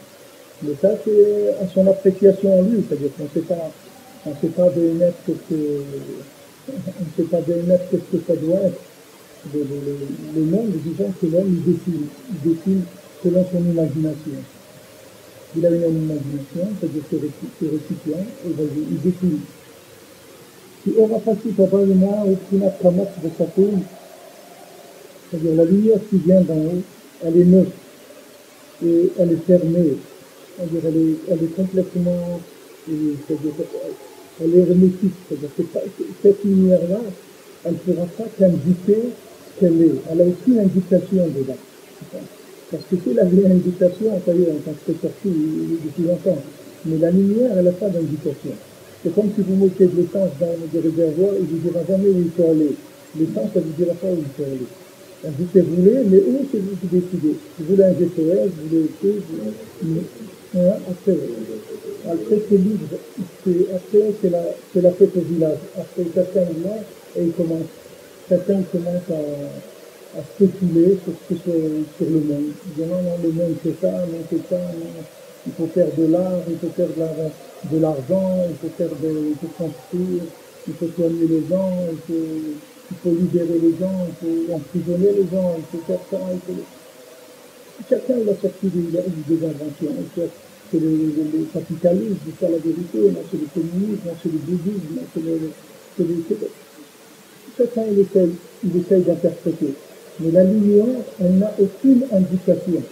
Mais ça, c'est à son appréciation en lui, c'est-à-dire qu'on ne sait pas d'émettre ce que ça doit être. Le monde, disons que l'homme, il dessine selon son imagination. Il a une imagination, c'est-à-dire ses récipients, et il dessine. Si on va passer par le mois, au final, de sa tour, c'est-à-dire la lumière qui vient d'en haut, elle est neutre, et elle est fermée. C'est-à-dire elle est complètement, c'est-à-dire, elle est hermétique, c'est-à-dire que cette lumière-là, elle ne fera pas qu'indiquer ce qu'elle est. Elle a aucune indication dedans. Parce que si elle avait une indication, ça y est, on s'en serait sorti depuis longtemps. Mais la lumière, elle n'a pas d'indication. C'est comme si vous mettez de l'essence dans des réservoirs, il ne vous dira jamais où il faut aller. L'essence, elle ne vous dira pas où il faut aller. Elle vous fait rouler, mais où c'est vous qui décidez. Vous voulez un GPS, vous voulez après c'est libre. Après, c'est la fête au village. Après, chacun est là et chacun commence à spéculer sur le monde. Il dit non, le monde c'est ça, non c'est ça, non. Il faut faire de l'art, il faut faire de l'argent, il faut construire, il faut soigner les gens, il faut libérer les gens, il faut emprisonner les gens, il faut faire ça, Chacun il a sorti des inventions. C'est le capitalisme, c'est ça la vérité, moi c'est le communisme, moi c'est le bouddhisme, moi c'est le... Chacun il essaye d'interpréter. Mais la lumière, elle n'a aucune indication.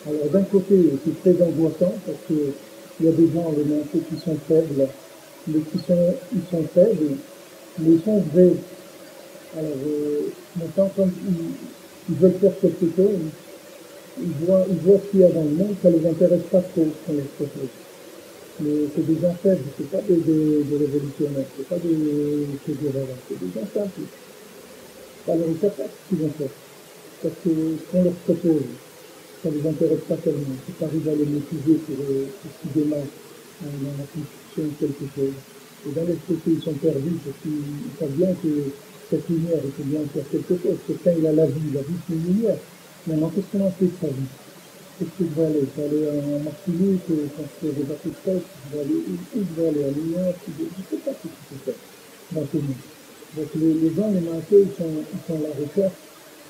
Alors d'un côté, c'est très angoissant parce qu'il y a des gens, les mentaux qui sont faibles, mais ils sont faibles, mais ils sont vrais. Alors maintenant, quand ils veulent faire quelque chose, ils voient ce qu'il y a dans le monde, ça ne les intéresse pas trop qu'on les propose. Mais c'est des gens faibles, c'est pas des révolutionnaires, c'est pas des fédéraux, c'est des gens simples. Alors ils ne savent pas ce qu'ils vont faire. Parce que ce qu'on leur propose, ça ne les intéresse pas tellement. Si tu arrives à les motiver pour ce qu'ils démarrent dans la construction de quelque chose. Et dans les côtés, ils sont perdus parce qu'ils savent bien que cette lumière, il faut bien faire quelque chose. Quelqu'un, il a la vie c'est une lumière. Maintenant, qu'est-ce qu'on en fait de sa vie? Qu'est-ce que je vais aller? Je vais aller en Martinique, construire des bateaux de pêche, je vais aller où je vais aller? À New York, je ne sais pas ce que je peux faire dans ce monde. Donc les gens, les marchés, ils sont à la recherche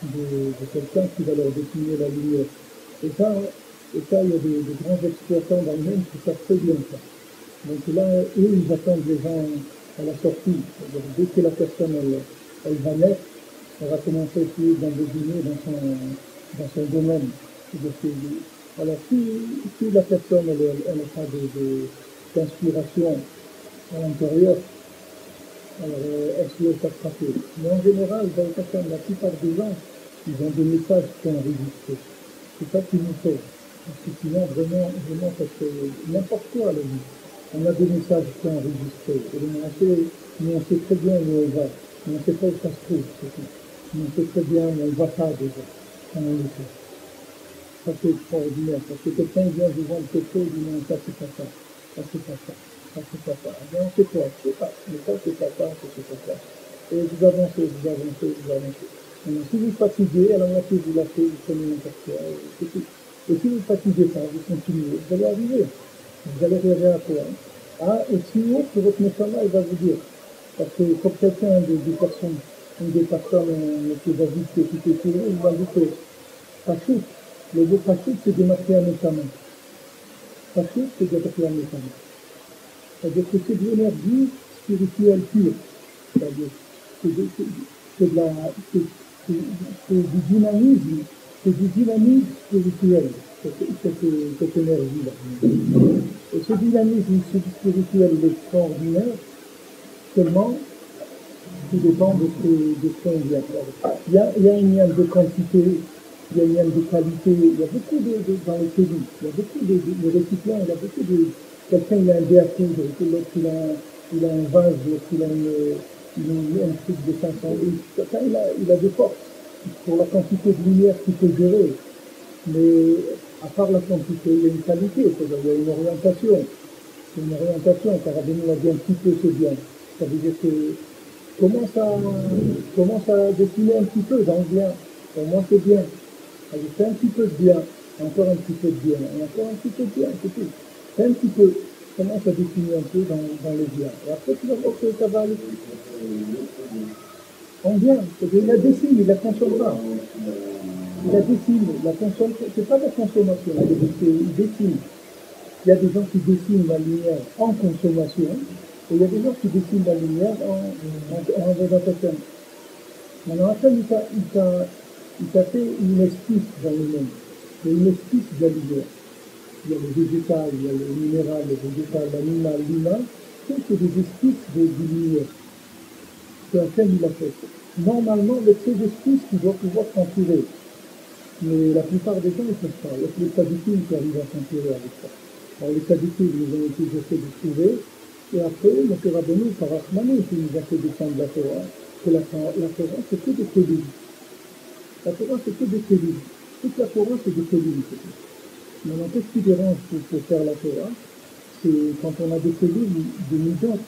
de quelqu'un qui va leur dessiner la lumière. Et ça, il y a des grands exploitants dans le monde qui savent très bien ça. Donc là, eux, ils attendent les gens à la sortie. Dès que la personne, elle va naître, elle va commencer à essayer d'embobiner dans son domaine. Alors, si la personne, elle n'a pas d'inspiration à l'intérieur, alors elle se laisse attraper. Mais en général, la plupart des gens, ils ont des messages qui sont enregistrés. C'est ça qu'il nous faut. Parce que sinon, vraiment, ça fait n'importe quoi la vie. On a des messages qui sont enregistrés. Et nous, on sait très bien où on va. Mais on ne sait pas où ça se trouve, c'est tout. Mais on sait très bien où on ne va pas déjà, quand on le fait. Ça, c'est extraordinaire. Parce que quelqu'un vient vous vendre quelque chose, il dit non, ça, c'est pas ça. Ça, c'est pas ça. Ça, c'est pas ça. Eh bien, c'est quoi? Je sais pas. Mais ça, c'est pas ça, c'est pas ça. Et vous avancez. Maintenant, si vous fatiguez, à la moitié vous lâchez, vous prenez n'importe quoi, c'est tout. Et si vous ne fatiguez pas, vous continuez, vous allez arriver. Vous allez arriver à quoi? Ah, et si haut que votre méchant-là, il va vous dire. Parce que comme quelqu'un, une des personnes que David qui était sur eux, il va dire que Pachout, le mot Pachout, c'est démarqué à médicament. Pachout, c'est démarqué à médicament. C'est-à-dire que c'est de l'énergie spirituelle pure. C'est-à-dire c'est du dynamisme spirituel, cette énergie-là. Et ce dynamisme spirituel est extraordinaire, seulement tout dépend de ce qu'on vient. Il y a un lien de quantité, il y a un lien de qualité, il y a beaucoup dans les cellules, il y a beaucoup de récipients, il y a beaucoup de... Quelqu'un il a un dé à coudre, l'autre il a un vase, l'autre il a un truc de 500 litres. Chacun il a des forces pour la quantité de lumière qu'il peut gérer. Mais à part la quantité, il y a une qualité, c'est-à-dire il y a une orientation. C'est une orientation, car Rabbeinu l'a dit un petit peu, c'est bien. Ça veut dire que commence à dessiner un petit peu dans le bien. Pour moi, c'est bien. Alors, fais un petit peu de bien, encore un petit peu de bien, et encore un petit peu de bien, c'est tout. Fais un petit peu, commence à dessiner un peu dans le bien. Et après, tu vas voir que ça va aller. En bien, c'est-à-dire il la dessine, il la consomme pas. Il la dessine, la consomme, c'est pas la consommation, il dessine. Il y a des gens qui dessinent la lumière en consommation, et il y a des gens qui dessinent la lumière en représentation. Maintenant, après, il t'a fait une esquisse dans le monde. Il y a une esquisse de la lumière. Il y a le végétal, il y a le minéral, le végétal, l'animal, l'humain. Tout c'est des esquisses de lumière. C'est un thème il a fait. Normalement, avec ces esquisses, tu dois pouvoir s'entourer. Mais la plupart des gens ne peuvent pas. Il y a que les tzadikim qui arrivent à s'entourer avec ça. Alors les tzadikim, ils ont été essayé de trouver. Et après, M. Rabbeinu, par Achmani, qui nous a fait descendre la Torah, que la Torah, c'est que des kélim. La Torah, c'est que des kélim. Toute la Torah, c'est des kélim. Maintenant, qu'est-ce qui dérange pour faire la Torah? C'est quand on a des kélim, des midot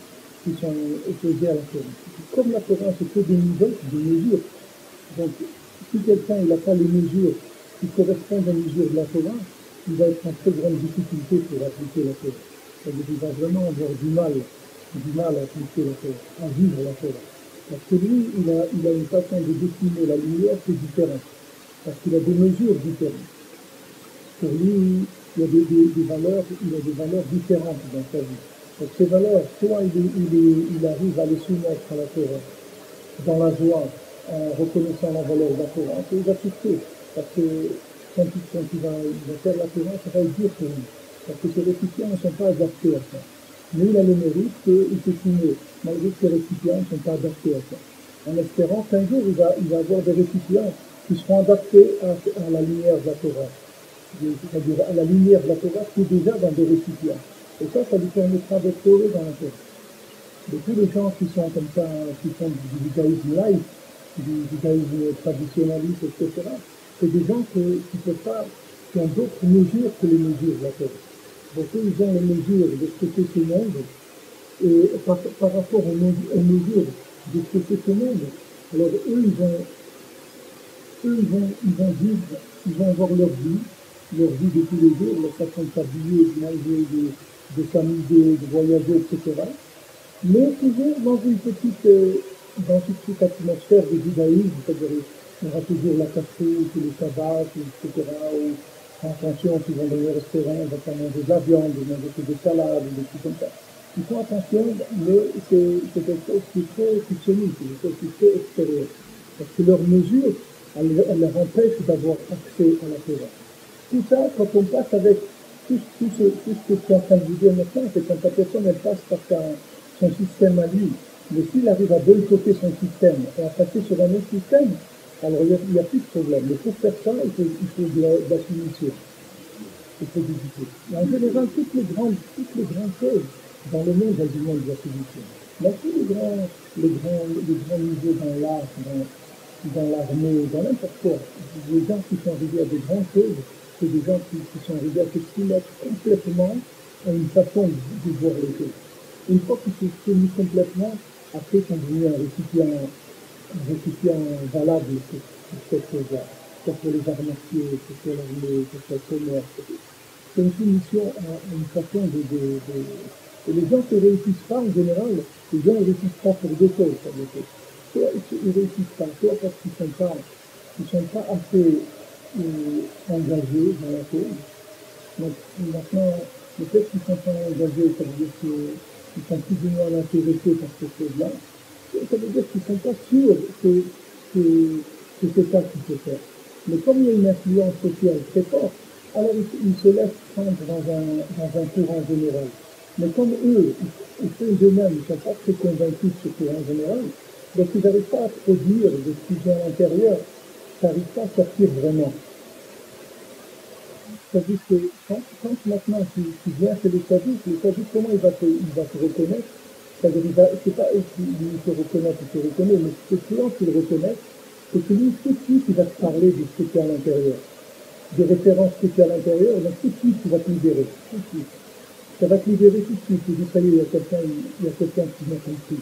qui sont opposés à la Torah. Comme la Torah, c'est que des midot, des mesures. Donc, si quelqu'un n'a pas les mesures qui correspondent aux mesures de la Torah, il va être en très grande difficulté pour appliquer la Torah. C'est-à-dire qu'il va vraiment avoir du mal à appliquer la Torah, à vivre la Torah. Parce que lui, il a une façon de dessiner la lumière qui est différente. parce qu'il a des mesures différentes. Pour lui, il y a des valeurs, il a des valeurs différentes dans sa vie. Donc ces valeurs, soit il arrive à les soumettre à la Torah, dans la joie, en reconnaissant la valeur de la Torah, il va toucher, parce que quand il va faire la Torah, ça va être dur pour lui, parce que ses récipients ne sont pas adaptés à ça. Mais il a le mérite qu'il peut signer, malgré que ses récipients ne sont pas adaptés à ça. En espérant qu'un jour, il va avoir des récipients qui seront adaptés à la lumière de la Torah. C'est-à-dire à la lumière de la Torah qui est déjà dans des récipients. Et ça lui permettra d'être heureux dans la Torah. De tous les gens qui sont comme ça, qui font du judaïsme light, du judaïsme traditionnaliste, etc., c'est des gens qui ont d'autres mesures que les mesures de la Torah. Donc eux, ils ont les mesures de ce que c'est ce monde, et par rapport aux mesures de ce que c'est ce monde, alors eux, ils vont vivre, ils vont avoir leur vie de tous les jours, leur façon de s'habiller, de manger, de s'amuser, de voyager, etc. Mais toujours dans une petite atmosphère de judaïsme, c'est-à-dire il y aura toujours la cassette, le sabbat, etc. Ou attention, ils vont dans les restaurants, on va pas manger de la viande, on va manger des salades, des trucs comme ça. Ils font attention, mais c'est quelque chose qui est très fictionniste, c'est quelque chose qui est très extérieur. Parce que leurs mesures, elles leur empêchent d'avoir accès à la Torah. Tout ça, quand on passe avec tout ce que tu es en train de vous dire maintenant, c'est quand la personne elle passe par son système à lui. Mais s'il arrive à boycotter son système et à passer sur un autre système, alors il n'y a plus de problème. Mais pour faire ça, il faut de la soumission. Il faut discuter. En général, toutes les grandes choses dans le monde, elles demandent de la soumission. Dans tous les grands niveaux dans l'art, dans l'armée, dans n'importe quoi, les gens qui sont arrivés à des grandes choses, c'est des gens qui sont arrivés à se soumettre complètement à une façon de voir les choses. Une fois qu'ils se sont mis complètement, après ils sont devenus un récipient valable pour cette chose-là, soit pour les arts martiaux, soit pour l'armée, soit pour le commerce. C'est une soumission à une façon de... Et les gens qui ne réussissent pas, en général, les gens ne réussissent pas pour deux choses. Soit ils ne réussissent pas, soit parce qu'ils ne sont pas assez engagés dans la chose. Donc maintenant, le fait qu'ils ne sont pas engagés, ça veut dire qu'ils sont plus ou moins intéressés par cette chose-là. Ça veut dire qu'ils ne sont pas sûrs que c'est ça qu'il faut faire. Mais comme il y a une influence sociale très forte, alors ils se laissent prendre dans un courant général. Mais comme eux, ils font d'eux-mêmes, ils ne sont pas très convaincus de ce courant général, donc ils n'arrivent pas à produire de ce qu'ils ont à l'intérieur, ça n'arrive pas à sortir vraiment. C'est-à-dire que quand maintenant tu viens chez le sadique, comment il va te reconnaître? C'est-à-dire c'est pas eux qui te reconnaissent, il te reconnaît, mais c'est que client qui le reconnaît, c'est que lui, tout de suite, il va te parler de ce qu'il y a à l'intérieur. Des références que tu as à l'intérieur, donc tout de suite, tu vas te libérer, tout de suite. Ça va te libérer tout de suite. Tu dis, ça y est, il y a quelqu'un qui m'a compris.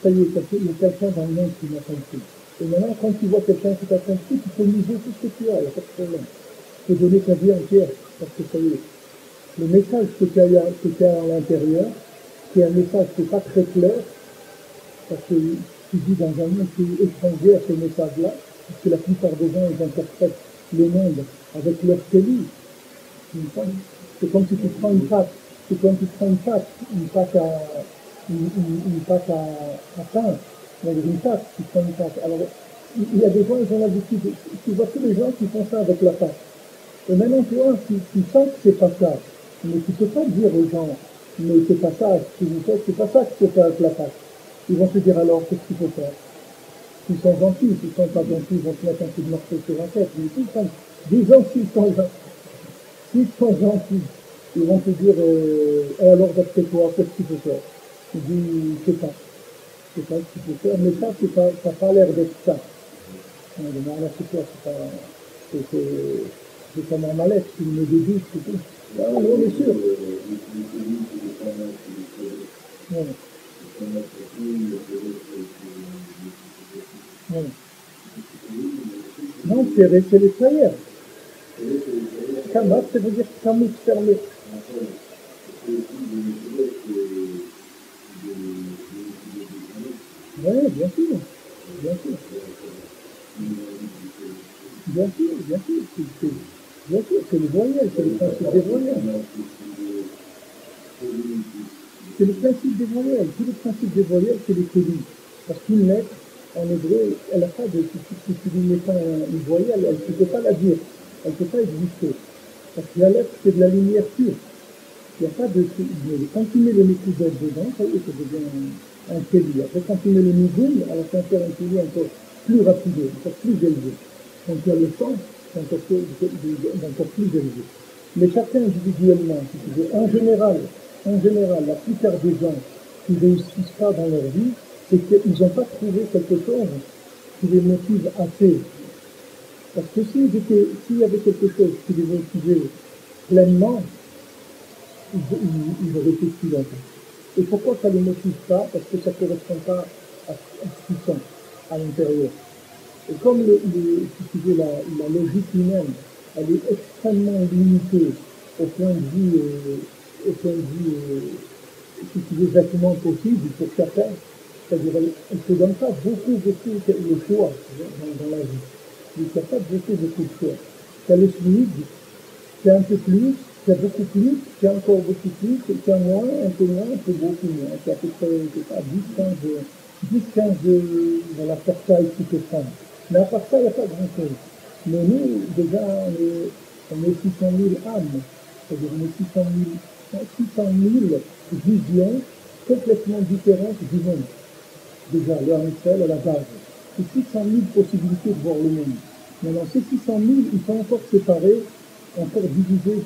Ça y est, il y a quelqu'un dans le monde qui m'a compris. Et maintenant, quand tu vois quelqu'un qui t'a compris, tu peux miser tout ce que tu as, il n'y a pas de problème. Tu peux donner ta vie entière, parce que ça y est. Le message que tu as à l'intérieur, qui est un message qui n'est pas très clair, parce que tu vis dans un monde qui est étranger à ce message-là, parce que la plupart des gens, ils interprètent le monde avec leur cellule. C'est comme si tu prends une pâte, une pâte à pain, une pâte, tu prends une pâte. Alors, il y a des gens, ils ont l'habitude, tu vois tous les gens qui font ça avec la pâte. Et maintenant, toi, tu sens que c'est pas ça, mais tu peux pas dire aux gens, mais c'est pas ça, ce que vous faites, c'est pas ça que tu peux faire avec la pâte. Ils vont te dire alors, qu'est-ce qu'il faut faire? S'ils sont gentils, s'ils sont pas gentils, ils vont te mettre un coup de marteau sur la tête. Mais disons s'ils sont gentils, ils vont te dire, alors d'après toi, qu'est-ce qu'il faut faire? Tu dis, je sais pas ce qu'il faut faire, mais ça n'a pas l'air d'être ça. Là, c'est quoi, c'est comme un mal-être, tu me déduis, c'est tout. Ah, non, bien sûr. Ouais. Ouais. Non, c'est les prières. Kamat, ça veut dire kamut fermé. Oui, bien sûr. Bien sûr, bien sûr, c'est le voyelles, c'est le principe des voyelles. C'est le principe des voyelles. Tout le principe des voyelles, c'est les colliers. Parce qu'une lettre, en hébreu, elle n'a pas de. Si tu lui mets pas une voyelle, elle ne peut pas la dire. Elle ne peut pas exister. Parce que la lettre, c'est de la lumière pure. Il n'y a pas de. Quand tu mets le métrizette dedans, ça y est, ça devient un collier. Après, quand tu mets le nidum, alors ça fait un collier encore plus rapide, encore plus élevé. Quand tu as le sang, c'est encore plus élevé. Mais chacun individuellement, si tu veux, en général, la plupart des gens qui ne réussissent pas dans leur vie, c'est qu'ils n'ont pas trouvé quelque chose qui les motive assez. Parce que s'il y avait quelque chose qui les motivait pleinement, ils auraient été plus longtemps. Et pourquoi ça ne les motive pas? Parce que ça ne correspond pas à ce qu'ils sont à l'intérieur. Et comme si tu veux, la logique humaine, elle est extrêmement limitée au point de vue, si tu veux, exactement possible pour chacun, c'est-à-dire elle ne te donne pas beaucoup le choix dans la vie. Il n'y a pas beaucoup de choix. Tu as le fluide, tu as un peu plus, tu as beaucoup plus, tu as encore beaucoup plus, tu as moins, un peu moins, beaucoup moins. Tu as à peu près 10-15 dans la portail qui te prend. Mais à part ça, il n'y a pas grand-chose. Mais nous, déjà, on est 600 000 âmes. C'est-à-dire, on est 600 000 visions complètement différentes du monde. Déjà, l'âme seule à la base. C'est 600 000 possibilités de voir le monde. Maintenant, ces 600 000, ils sont encore séparés, encore divisés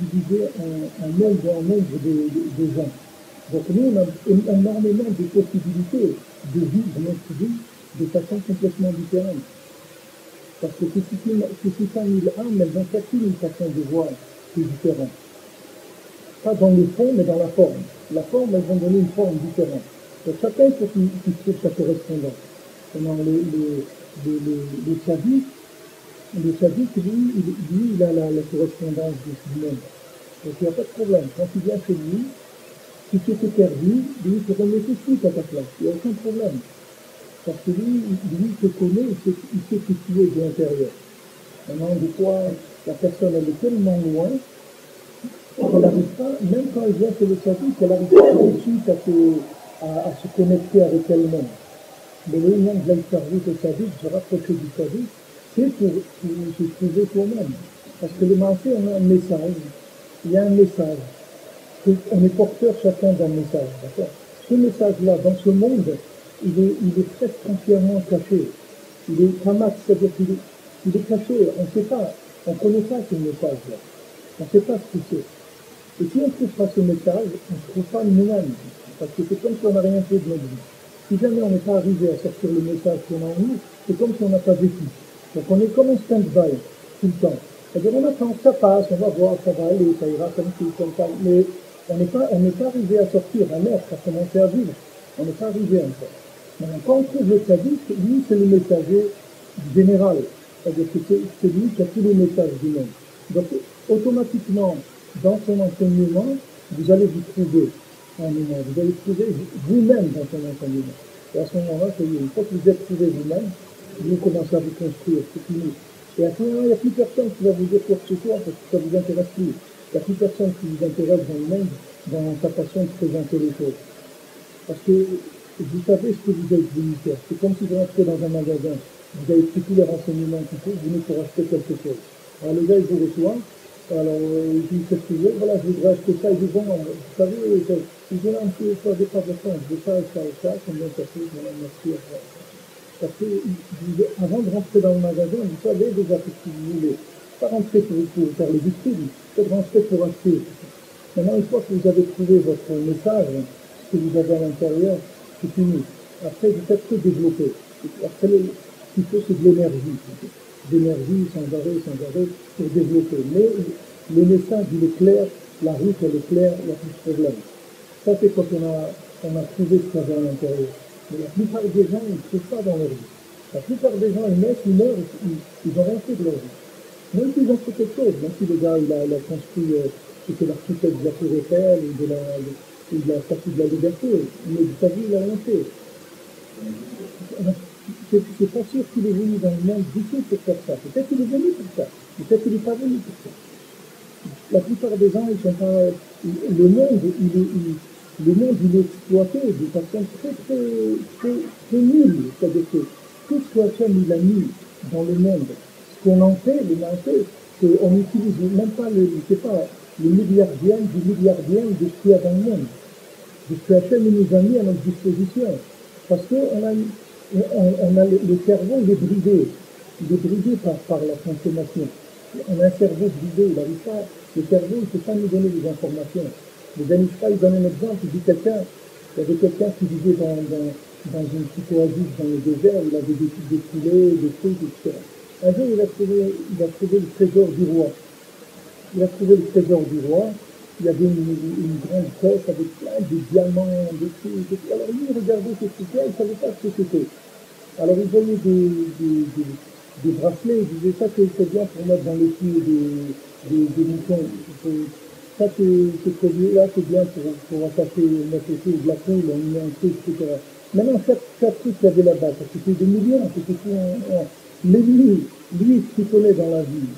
en nombre de gens. Donc nous, on a énormément de possibilités de vivre notre vie de façon complètement différente. Parce que ces 600 000 âmes, elles ont chacune une façon de voir qui est différente. Pas dans le fond, mais dans la forme. La forme, elles vont donner une forme différente. Donc chacun, il faut qu'il trouve sa correspondance. Pendant le sadique, lui, il a la correspondance du monde. Donc il n'y a pas de problème. Quand tu viens chez lui, si tu étais perdu, lui, il te remet tout de suite à ta place. Il n'y a aucun problème. Parce que lui, il te connaît, il sait qui tu es de l'intérieur. Maintenant, des fois, la personne, elle est tellement loin qu'elle n'arrive pas, même quand elle vient chez le sadique, elle n'arrive pas tout de suite à se connecter avec elle-même. Mais le nom de l'Aïtarvit au sadique, se rapprocher du sadique, c'est pour se trouver toi-même. Parce que le marché, on a un message. Il y a un message. On est porteur chacun d'un message. D'accord? Ce message-là, dans ce monde, il est presque entièrement caché. Il est kamat, c'est-à-dire qu'il est caché. On ne sait pas, on ne connaît pas ce message-là. On ne sait pas ce que c'est. Et si on ne trouve pas ce message, on ne trouve pas nous-mêmes. Parce que c'est comme si on n'a rien fait de notre vie. Si jamais on n'est pas arrivé à sortir le message qu'on a en nous, c'est comme si on n'a pas vécu. Donc on est comme un stand-by tout le temps. C'est-à-dire on attend que ça passe, on va voir, ça va aller, ça ira comme ça. Mais on n'est pas arrivé à sortir, à naître, à commencer à vivre. On n'est pas arrivé encore. Maintenant, quand on trouve le sadique, lui, c'est le messager général. C'est-à-dire que c'est lui qui a tous les messages du monde. Donc, automatiquement, dans son enseignement, vous allez vous trouver un moment. Vous allez trouver vous-même dans son enseignement. Et à ce moment-là, une fois que vous êtes trouvé vous-même, vous commencez à vous construire, c'est fini. Et à ce moment-là, il n'y a plus personne qui va vous dire quoi que ce soit, parce que ça ne vous intéresse plus. Il n'y a plus personne qui vous intéresse dans le monde, dans sa façon de présenter les choses. Parce que vous savez ce que vous êtes venu faire. C'est comme si vous rentrez dans un magasin, vous avez pris tous les renseignements qu'il faut, vous venez pour acheter quelque chose. Alors le gars, il vous reçoit, alors il dit, qu'est-ce que vous voulez? Voilà, je voudrais acheter ça, il dit, bon, vous savez, il dit, là, monsieur, il faut pas de temps, je veux ça, combien ça coûte, merci, parce que avant de rentrer dans le magasin, vous savez déjà ce que vous voulez. Pas rentrer pour faire les vitrines, c'est rentrer pour acheter. Maintenant, une fois que vous avez trouvé votre message, ce que vous avez à l'intérieur, c'est fini. Après, vous faites que développer. Après, ce qu'il faut, c'est de l'énergie. D'énergie sans arrêt, pour développer. Mais le message, il est clair, la route, elle est claire, il n'y a plus de problème. Ça, c'est quand on a trouvé ce qu'il y avait à l'intérieur. Mais la plupart des gens, ils ne trouvent pas dans leur vie. La plupart des gens, ils naissent, ils meurent, ils n'ont rien fait de leur vie. Même s'ils ont fait quelque chose, même si le gars, il a construit, c'était l'architecte de la Tour Eiffel ou de la Statue de la Liberté, mais de sa vie, il n'a rien fait. c'est pas sûr qu'il est venu dans le monde du tout pour faire ça. Peut-être qu'il est venu pour ça, peut-être qu'il n'est pas venu pour ça. La plupart des gens, ils sont pas. Le monde, il est exploité de façon très nulle. C'est-à-dire que tout ce qu'Hachem il a mis dans le monde, ce qu'on en fait, on n'utilise même pas le milliardième du milliardième de ce qu'il y a dans le monde. De ce que Hachem nous a mis à notre disposition. Parce qu'on a, le cerveau, il est bridé. Il est bridé par la consommation. On a un cerveau bridé, il n'arrive pas. Le cerveau, il ne peut pas nous donner des informations. Le Danishka, il donne un exemple, il dit il y avait quelqu'un qui vivait dans une petite oasis dans le désert, il avait des poulets, des trucs, etc. Un jour, il a trouvé le trésor du roi. Il a trouvé le trésor du roi, il y avait une grande coque avec plein de diamants, des trucs, etc. Alors lui, il regardait ce truc-là, il ne savait pas ce que c'était. Alors il voyait des bracelets, il disait ça c'est bien pour mettre dans les pieds des moutons. Ça c'est là c'est bien pour attacher, mettre au pied de la poule, on met un truc, etc. Maintenant chaque truc qu'il y avait là-bas, parce que c'était des millions, c'était tout mais lui, ce qu'il connaît dans la vie,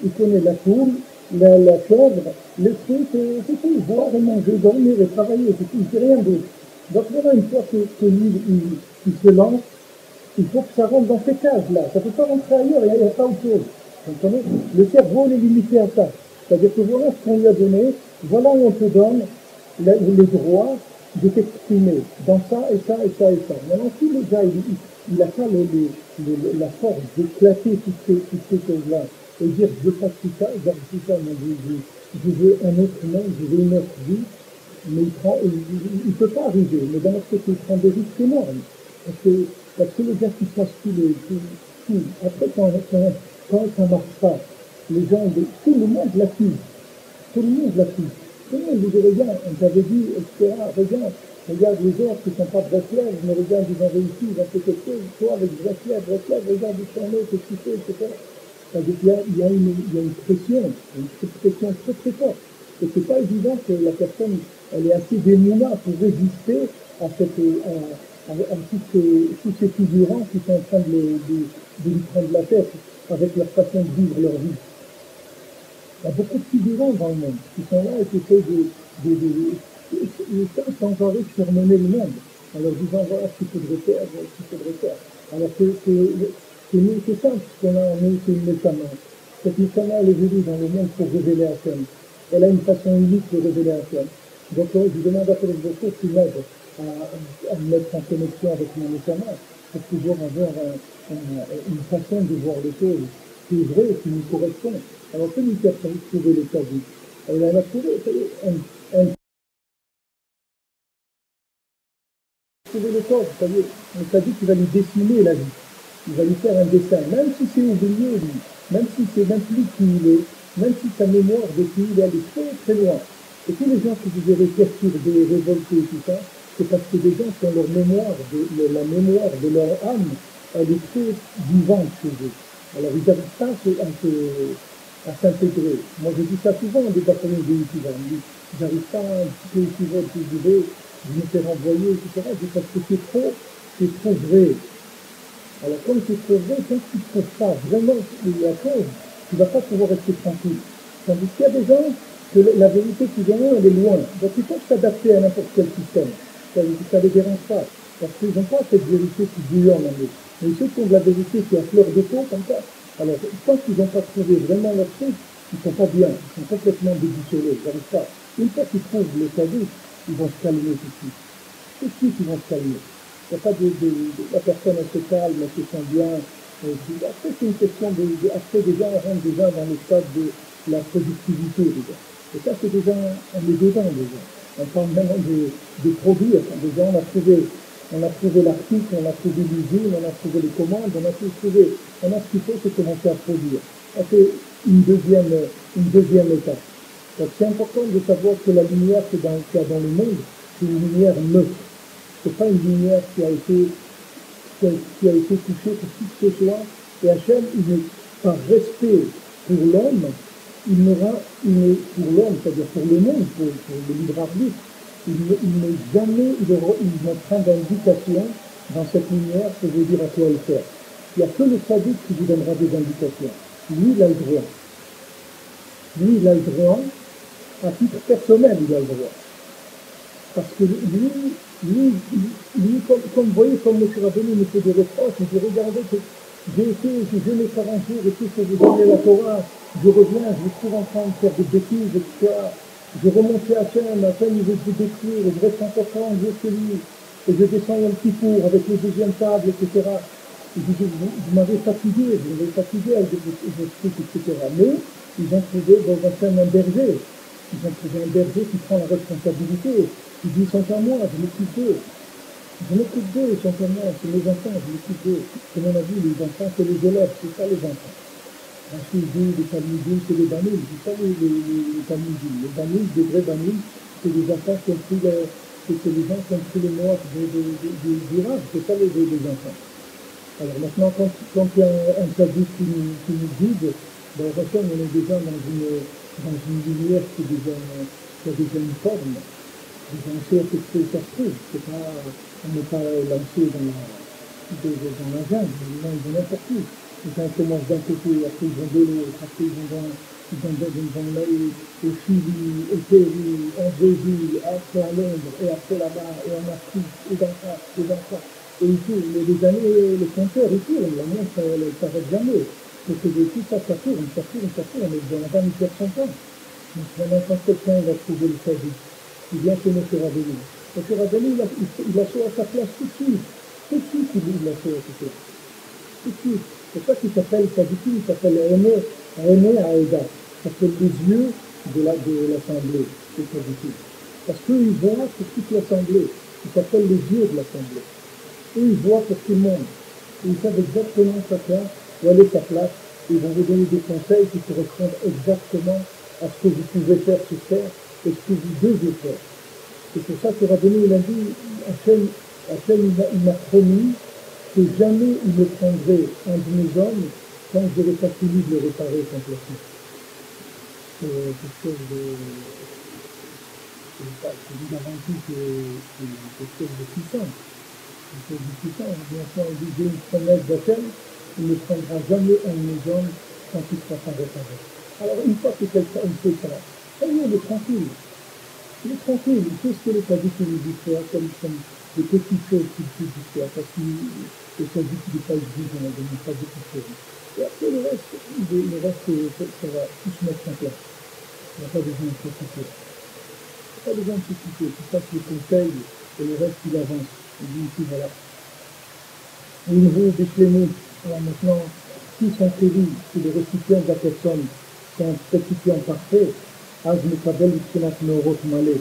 il connaît la poule, la chèvre, le truc, c'est tout, boire et manger, dormir et travailler, c'est tout, il ne fait rien d'autre. Donc voilà, une fois que lui, il se lance, il faut que ça rentre dans ces cases-là. Ça ne peut pas rentrer ailleurs, il n'y a pas autre chose. Vous comprenez? Le cerveau, il est limité à ça. C'est-à-dire que voilà ce qu'on lui a donné, voilà où on te donne les droits de t'exprimer dans ça et ça et ça et ça. Maintenant, si le gars, il n'a pas la force d'éclater toutes ces choses-là et dire je veux pas tout ça, moi, je veux un autre monde, je veux une autre vie, mais il ne peut pas arriver. Mais d'un autre côté, il prend des risques énormes. Parce que les gars qui passent tout. Après, quand ça ne marche pas, les gens, tout le monde l'accuse. Tout le monde l'accuse. Tout le monde dit, regarde, on t'avait dit, etc. Regarde les autres qui ne sont pas Breslev, mais regarde, ils ont réussi, ils ont fait quelque chose. Toi, avec Breslev, regarde, ils sont nés, qu'est-ce qu'ils font, etc. C'est-à-dire qu'il y a une pression très très forte. Et c'est pas évident que la personne, elle est assez démouna pour résister à tous ces figurants qui sont en train de lui prendre la tête avec leur façon de vivre leur vie. Il y a beaucoup de figurants dans le monde qui sont là et qui essayent sans arrêt de surnommer le monde. Alors disant voilà ce qu'il faudrait faire. Alors que nous, c'est simple, ce qu'on a en nous, c'est une Neshama. Cette Neshama, elle est venue dans le monde pour révéler Hachem. Elle a une façon unique de révéler Hachem. Donc je demande à Kodesh Baruch Hu qui m'aide à me mettre en connexion avec mon Neshama pour pouvoir avoir une façon de voir les choses qui est vraie, qui nous correspond. Alors celui qui a trouvé le Tzadik, elle a trouvé le corps, c'est-à-dire le Tzadik qui va lui dessiner la vie. Il va lui faire un dessin, même si c'est oublié, lui, même si c'est même plus qui il est, même si sa mémoire de qui il est, elle est très très loin. Et tous les gens qui vous verrez perturbés, révoltés et tout ça, c'est parce que des gens qui ont la mémoire de leur âme, elle est très vivante chez eux. Alors ils n'arrivent pas à s'intégrer. Moi je dis ça souvent à des personnes de Yeshiva. Ils n'arrivent pas à un petit peu Yeshiva que je vais, je me fais renvoyer, etc. Je dis parce que c'est trop vrai. Alors comme c'est trop vrai, quand tu ne trouves pas vraiment la cause, tu ne vas pas pouvoir rester tranquille. Tandis qu'il y a des gens que la vérité qui vient, elle est loin. Donc ils peuvent s'adapter à n'importe quel système. Ça ne les dérange pas. Parce qu'ils n'ont pas cette vérité qui bouillonne en eux. Mais ceux qui ont de la vérité qui est à fleur de peau, comme ça, alors tant qu'ils n'ont pas trouvé vraiment leur truc, ils ne sont pas bien, ils sont complètement déboussolés, ils n'arrivent pas. Une fois qu'ils trouvent le Tzadik, ils vont se calmer tout de suite. Tout de suite, ils vont se calmer. Il n'y a pas la personne, elle se calme, elle se sent bien. Après, c'est une question après, déjà, on rentre déjà dans le stade de la productivité, déjà. Et ça, c'est déjà, on est dedans, déjà. On parle maintenant de produire. Déjà, on a trouvé l'article, on a trouvé l'usine, on a trouvé les commandes, on a tout trouvé. On a ce qu'il faut, c'est commencer à produire. Ça, c'est une deuxième étape. Donc, c'est important de savoir que la lumière qu'il y a dans le monde, c'est une lumière neutre. C'est pas une lumière qui a été touchée pour qui que ce soit. Et Hachem, par respect pour l'homme, pour l'homme, c'est-à-dire pour le monde, pour le libre arbitre, il n'est jamais, il ne prend d'indication dans cette lumière pour vous dire à quoi le faire. Il n'y a que le sadique qui vous donnera des indications. Lui, il a le droit. Lui, il a le droit, à titre personnel, il a le droit. Parce que lui comme vous voyez, comme M. Rabbeinu me fait des reproches, il dit, regardez que j'ai jeûné 40 jours et tout, pour vous donner la Torah, je reviens, je me trouve en train de faire des bêtises, etc. Je remonte à Hachem, il veut se détruire, et je reste encore 40 jours chez lui, et je descends un petit four avec les deuxièmes tables, etc. Et je dis, vous m'avez fatigué avec vos trucs, etc. Mais ils ont trouvé dans un berger. Ils ont trouvé un berger qui prend la responsabilité. Il dit, ils sont à moi, je m'occupe d'eux. Je m'occupe d'eux, ils sont à moi, c'est mes enfants, je m'occupe d'eux. Comme on a vu, les enfants, c'est les élèves, c'est ça les enfants. Ensuite, les Talmudim, c'est les Banim, c'est ça les Talmudim. Les Banim, des vrais Banim, c'est les enfants qui ont pris c'est les gens qui ont pris les noirs du rab, c'est ça les enfants. Alors maintenant, quand il y a un sadique qui nous guide, ben, on est déjà dans une lumière qui a déjà une forme. Déjà on sait que ça se trouve. On n'est pas lancé dans la jungle, ils vont n'importe où. Les gens commencent d'un côté, après ils vont de l'autre, après ils vont là au Chili, au Pérou, en Brésil, après à Londres, et après là-bas, et en Afrique, et dans ça. Et il tourne, mais les années, les compteurs, ils tournent, la montre, elle ne s'arrête jamais. Donc tout ça tourne, mais on n'a pas mis faire son temps. Donc maintenant, quand quelqu'un va trouver le sadique, il vient chez M. Rabbeinu. M. Rabbeinu, il a fait à sa place tout de suite. Tout de suite, il l'a fait à sa place. Tout de suite. C'est ça qu'il s'appelle sadique, il s'appelle Aimé Aïda. Ça s'appelle les yeux de l'assemblée, c'est sadique. Parce qu'ils voient pour toute l'assemblée. Ils s'appellent les yeux de l'assemblée. Eux, ils voient pour tout le monde. Et ils savent exactement chacun où est sa place. Ils vont vous donner des conseils qui correspondent exactement à ce que vous pouvez faire sur terre et ce que vous devez faire. C'est pour ça que Rabbeinu, il a dit, Hachem, il m'a promis que jamais il ne prendrait un de mes hommes quand je n'aurais pas fini de le réparer complètement. C'est quelque chose c'est avant tout quelque chose de puissant. Bien sûr, on dit, j'ai une promesse d'Hachem, il ne prendra jamais un de mes hommes quand il sera pas réparé. Alors, une fois que quelqu'un fait ça, ça y est, il est tranquille. Il est tranquille, il fait ce que le sadique lui dit faire, comme des petites choses qu'il dit faire, parce que le sadique n'est pas exigeant, il ne donne pas beaucoup de choses. Et après, le reste, ça va tout se mettre en place. Il n'y a pas besoin de s'occuper. Il n'y a pas besoin de s'occuper. C'est ça que le conseil, et le reste, il avance. Il dit ici, voilà. Une roue des clémons. Alors maintenant, si son série, si le récipient de la personne, c'est un récipient parfait, Az Mekabel Itchenat Meorot Malé.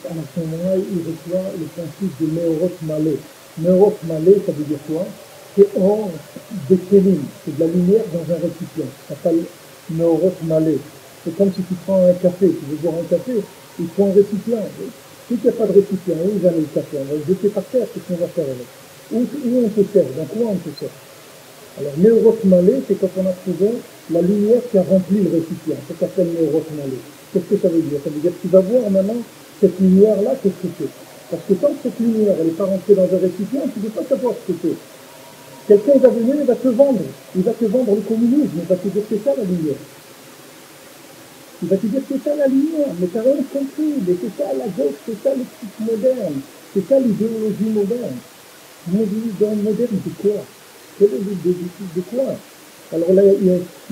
À ce moment-là, il reçoit le principe de Meorot Malé. Meorot Malé, ça veut dire quoi? C'est hors des kélim, c'est de la lumière dans un récipient. Ça s'appelle Meorot Malé. C'est comme si tu prends un café, tu veux boire un café, il faut un récipient. Si tu n'as pas de récipient, où va le café? On va le jeter par terre, qu'est-ce qu'on va faire avec? Où on te sert? Dans quoi on te sert? Alors, Meorot Malé, c'est quand on a trouvé la lumière qui a rempli le récipient. Ça s'appelle Meorot Malé. Qu'est-ce que ça veut dire? Ça veut dire que tu vas voir maintenant cette lumière-là, qu'est-ce que c'est? Parce que tant que cette lumière, elle n'est pas rentrée dans un récipient, tu ne peux pas savoir ce que c'est. Quelqu'un va venir, il va te vendre. Il va te vendre le communisme, il va te dire que c'est ça la lumière. Il va te dire que c'est ça la lumière, mais tu n'as rien compris. Mais c'est ça la gauche, c'est ça le truc moderne. C'est ça l'idéologie moderne. L'idéologie moderne de quoi? Quelle est l'idéologie de quoi? Alors là, il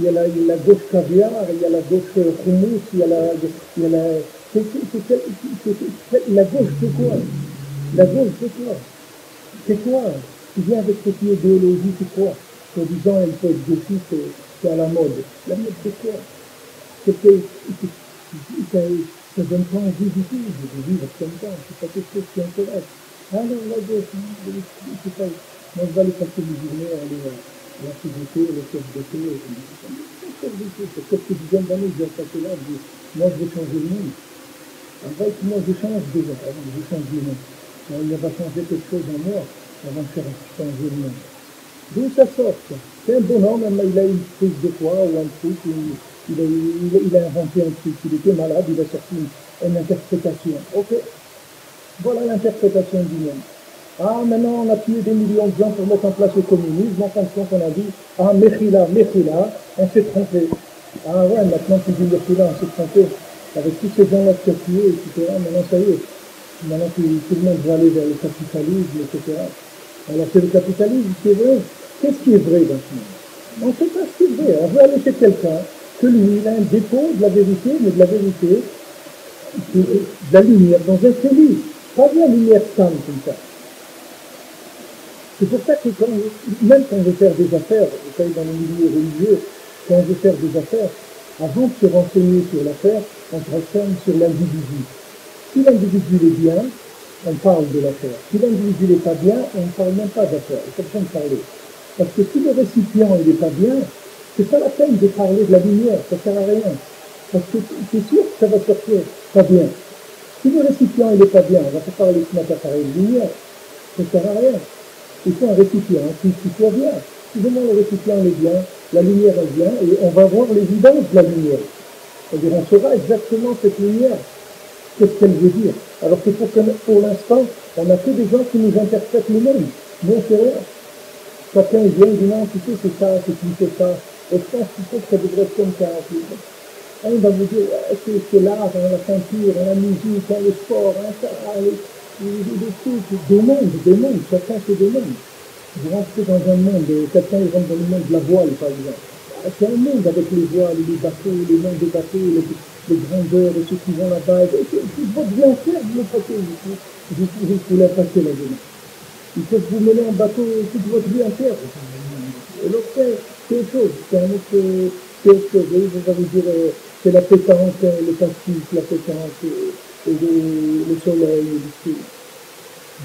y a la gauche caviar, il y a la gauche hummus, il y a la gauche de quoi? La gauche de quoi? C'est quoi? Tu viens avec cette idéologie, c'est quoi? En disant, elle peut être gauchiste, c'est à la mode. La mode, c'est quoi? Ça ne donne pas envie du tout de vivre comme ça, c'est pas quelque chose qui intéresse. Ah non, la gauche, c'est pas... Moi, je vais aller passer mes journées, aller à la CGT, le chef d'été, c'est quelques dizaines d'années que j'ai passé là, je dis, moi, je vais changer le monde. En fait, moi, je change déjà, je change le monde. Il va changer quelque chose en moi avant de faire changer le monde. D'où ça sort, ça? C'est un bonhomme, il a une prise de poids ou un truc, il a inventé un truc, il était malade, il a sorti une interprétation. Ok, voilà l'interprétation du monde. Ah, maintenant on a tué des millions de gens pour mettre en place le communisme, en fin de compte on a dit, ah, Mechila, on s'est trompé. Ah ouais, maintenant tu dis Mechila, on s'est trompé. Avec tous ces gens-là qui ont tué, etc., maintenant ça y est. Maintenant tout le monde va aller vers le capitalisme, etc. Alors c'est le capitalisme qui est vrai. Qu'est-ce qui est vrai dans ce monde? On ne sait pas ce qui est vrai. On veut aller chez quelqu'un, que lui, il a un dépôt de la vérité, mais de la vérité, de la lumière dans un cellule. Pas de la lumière saine comme ça. C'est pour ça que même quand on veut faire des affaires, vous savez, dans le milieu religieux, quand on veut faire des affaires, avant de se renseigner sur l'affaire, on se renseigne sur l'individu. Si l'individu est bien, on parle de l'affaire. Si l'individu n'est pas bien, on ne parle même pas d'affaire. Il n'y a pas besoin de parler. Parce que si le récipient n'est pas bien, c'est pas la peine de parler de la lumière, ça ne sert à rien. Parce que c'est sûr que ça va sortir pas bien. Si le récipient n'est pas bien, on va pas parler ce matin d'appareil de lumière, ça ne sert à rien. Il faut un récipient qui soit bien. Si vraiment le récipient est bien, la lumière est bien, et on va voir l'évidence de la lumière. C'est-à-dire on saura exactement cette lumière, qu'est-ce qu'elle veut dire. Alors que pour l'instant, on n'a que des gens qui nous interprètent le monde. Nous, on ne sait rien. Chacun vient et dit non, tu sais, c'est ça, c'est plutôt ça. Et je pense qu'il faut que ça devrait être comme ça. On va vous dire, c'est l'art, la peinture, la musique, le sport, ça, le foot, des mondes, chacun fait des mondes. Vous rentrez dans un monde, quelqu'un rentre dans le monde de la voile, par exemple. C'est un monde avec les voiles, les bateaux, les noms des bateaux, les grandeurs, et ceux qui vont là-bas. C'est votre bien faire, vous le passez, vous pouvez passer là-dedans. Il faut que vous menez en bateau toute votre vie entière. Et l'autre, c'est autre chose. C'est un autre chose. Vous allez dire, c'est la pétanque, le pastis, la pétanque, le soleil, le tout.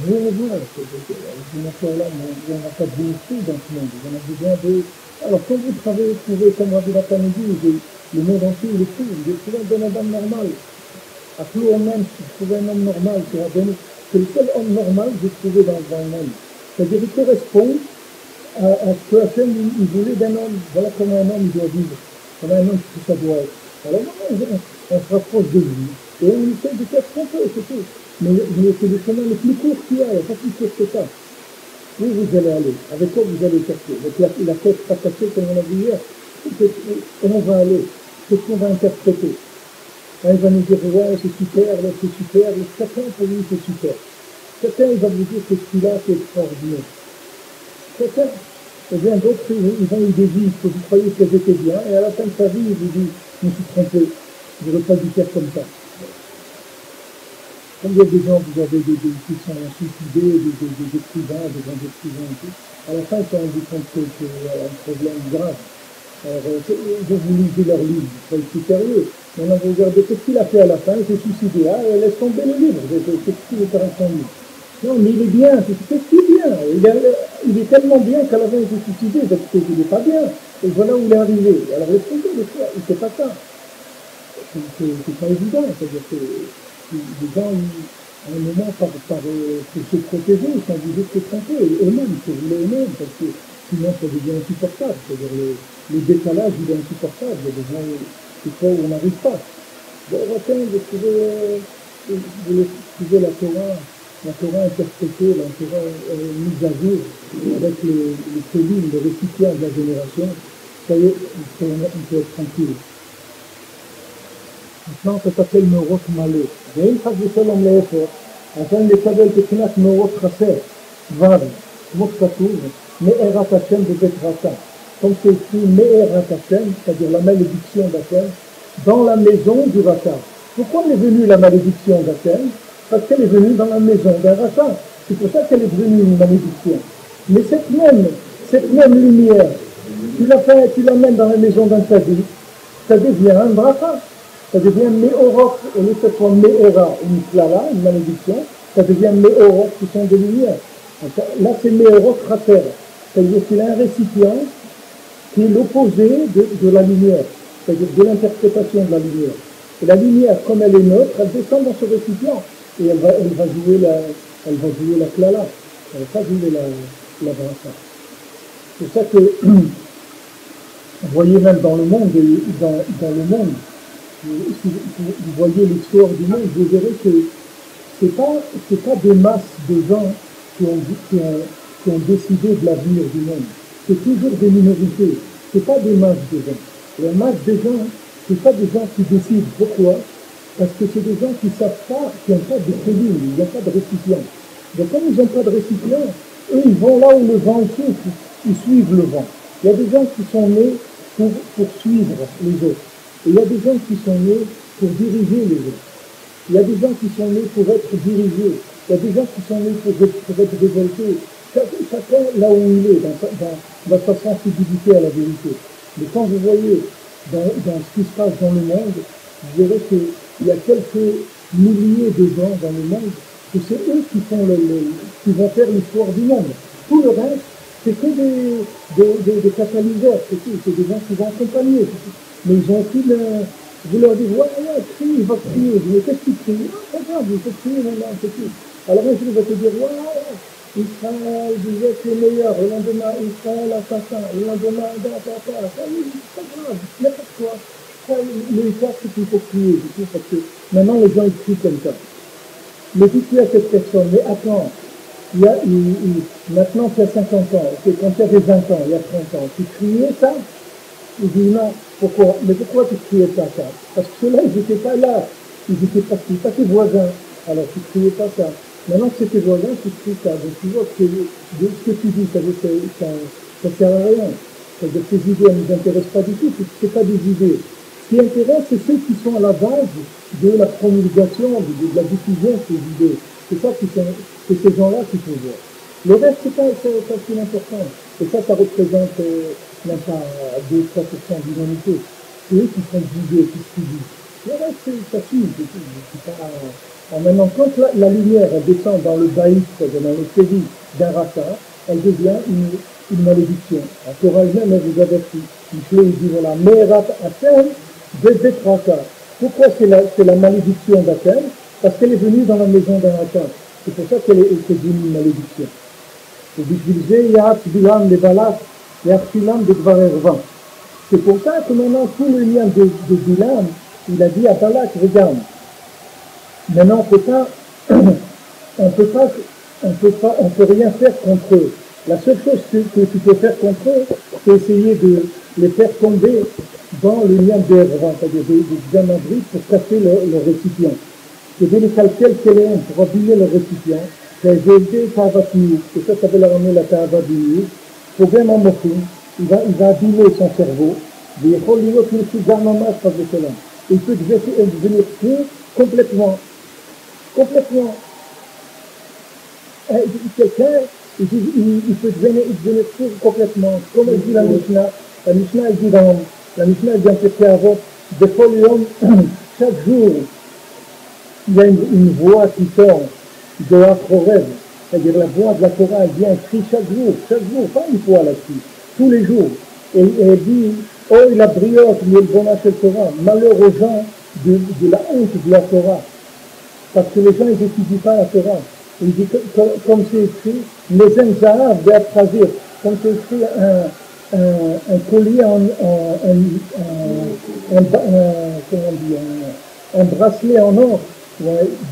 Rien à voir. Ces matières-là, on n'a pas de bénéfice dans ce monde. On a besoin de... Alors, quand vous trouvez, comme Rabbi Nathan dit, le monde entier, il est fou. Il est trouvé un homme normal. À plus on même, si vous trouvez un homme normal, c'est le seul homme normal que j'ai trouvé dans le monde. C'est-à-dire qu'il correspond à ce que Hachem il voulait d'un homme. Voilà comment un homme doit vivre. Comment un homme ça doit être. Alors on se rapproche de lui. Et on essaie de faire ce qu'on peut, c'est tout. Mais c'est le chemin le plus court qu'il y a, il n'y a pas plus court que ça. Où vous allez aller? Avec quoi vous allez chercher? Avec la tête pas cassée comme on a dit hier. Où on va aller? Qu'est-ce qu'on va interpréter? Là, il va nous dire, ouais, c'est super, là, c'est super. Et chacun, pour lui, c'est super. Chacun, il va vous dire que celui-là, c'est extraordinaire. Chacun. Et bien d'autres, ils ont eu des vies que vous croyez qu'elles étaient bien, et à la fin de sa vie, il vous dit, je me suis trompé. Je n'aurais pas dû faire comme ça. Combien de gens vous avez qui sont suicidés, des écrivains, des grands écrivains et tout. À la fin, ils se sont rendus compte qu'il y a un problème grave. Alors, vous lisez leur livre, c'est sérieux. Maintenant, vous regardez qu'est-ce qu'il a fait à la fin, il s'est suicidé. Ah, laisse tomber le livre, qu'est-ce qu'il est en train de dire? Non, mais il est bien, qu'est-ce qu'il est bien? Il est tellement bien qu'à la fin, il s'est suicidé, parce qu'il n'est pas bien. Et voilà où il est arrivé. Alors, laisse tomber, il ne fait pas ça. C'est pas évident, c'est-à-dire que les gens, à un moment, pour se protéger, ils sont obligés de se tromper, eux-mêmes, pour eux-mêmes, parce que sinon ça devient insupportable. C'est-à-dire le décalage, il est insupportable. Il y a des gens, des fois, où on n'arrive pas. Bon, de trouver la Torah interprétée, la Torah mise à jour, avec les cellules, les récipients de la génération, ça y est, on peut être tranquille. Maintenant, ça s'appelle Meurot Malé. ואם חס ושלום להפך, לכן לקבל תקנת מאורות חסר, כבר, כמו שכתוב, מארת השם בבית רשע. Comme c'est écrit Me'erat Hashem, c'est-à-dire la malédiction d'Hachem, dans la maison du rachat. Pourquoi est venue la malédiction d'Hachem? Parce qu'elle est venue dans la maison d'un rachat. C'est pour ça qu'elle est devenue une malédiction. Mais cette même lumière, tu l'amènes dans la maison d'un tzaddik, ça devient un bracha. Ça devient Me'orot, au lieu que ce soit Me'era, une klala, une malédiction, ça devient Me'orot, qui sont des lumières. Là, c'est Me'orot Khater, c'est-à-dire qu'il a un récipient qui est l'opposé de la lumière, c'est-à-dire de l'interprétation de la lumière. Et la lumière, comme elle est neutre, elle descend dans ce récipient, et elle va jouer la klala, elle ne va pas jouer la bracha. C'est ça que, vous voyez même dans le monde, si vous voyez l'histoire du monde, vous verrez que c'est pas des masses de gens qui ont décidé de l'avenir du monde. C'est toujours des minorités, c'est pas des masses de gens. La masse de gens, c'est pas des gens qui décident. Pourquoi? Parce que c'est des gens qui ne savent pas, qui n'ont pas de cellules, ils n'ont pas de récipient. Donc comme ils n'ont pas de récipient, eux ils vont là où le vent souffle, ils suivent le vent. Il y a des gens qui sont nés pour suivre les autres. Et il y a des gens qui sont nés pour diriger les autres. Il y a des gens qui sont nés pour être dirigés. Il y a des gens qui sont nés pour être révoltés. Chacun là où il est, dans sa sensibilité à la vérité. Mais quand vous voyez dans ce qui se passe dans le monde, vous verrez qu'il y a quelques milliers de gens dans le monde, que c'est eux qui vont faire l'histoire du monde. Tout le reste, c'est que des catalyseurs, c'est des gens qui vont accompagner. Mais ils ont aucune... Vous leur dites, ouais, crie, il va crier. Je dis, mais qu'est-ce qu'il crie? Non, pas grave, il faut crier maintenant, c'est tout. Alors un jour, il va te dire, ouais, Israël, vous êtes les meilleurs. Le lendemain, Israël, assassin. Le lendemain, ça, c'est pas grave, n'importe quoi. Le histoire, c'est qu'il faut crier, c'est tout, parce que maintenant, les gens, ils crient comme ça. Mais si tu as cette personne, mais attends, maintenant tu as 50 ans, quand tu avais 20 ans, il y a 30 ans, tu criais ça? Il dit non, pourquoi? Mais pourquoi tu criais pas ça? Parce que ceux-là, ils n'étaient pas là, ils étaient partis, pas tes voisins, alors tu criais pas ça. Maintenant que c'est tes voisins, tu cries ça. Donc tu vois que ce que tu dis, ça sert à rien. C'est-à-dire que tes idées, elles ne nous intéressent pas du tout, c'est pas des idées. Ce qui intéresse, c'est ceux qui sont à la base de la promulgation, de la diffusion de ces idées. C'est ça c'est ces gens-là qu'il faut voir. Le reste, c'est pas si important. Et ça représente même pas 2-3% de l'humanité. C'est eux qui sont guidés, qui subissent. Le reste, ça suit. Maintenant, quand la lumière elle descend dans le baït, dans le sévi d'un raka, elle devient une malédiction. La Torah elle-même, elle vous avertit. Il dit voilà, Merat Atem, Bezet Raka. Pourquoi c'est la malédiction d'Atem? Parce qu'elle est venue dans la maison d'un raka. C'est pour ça qu'elle est devenue une malédiction. C'est pour ça que maintenant tout le lien de Bilam, il a dit à Balak, regarde, maintenant on peut rien faire contre eux. La seule chose que tu peux faire contre eux, c'est essayer de les faire tomber dans le lien d'Erva, c'est-à-dire des diamandries pour casser leur récipient. C'est les calculs pour abîmer le récipient. C'est ça s'appelle la Ta'avadiyut. Problème en mochim, il va abîmer son cerveau. Il peut devenir fou complètement. Quelqu'un, il peut devenir fou complètement. Comme il dit la Mishnah il dit dans la Mishnah, il dit en Pirkei Avot, des fois l'homme, chaque jour, il y a une voix qui sort de l'Afro-Rêve, c'est-à-dire la voix de la Torah, elle vient écrire chaque jour, pas une fois là-dessus, tous les jours. Et elle dit, oh, il a brioche, mais le bon de Torah, malheur aux gens de la honte de la Torah, parce que les gens, ils n'étudient pas la Torah. Il dit, comme c'est écrit, les Zahav de Atrasir, comme c'est écrit un collier un bracelet en or,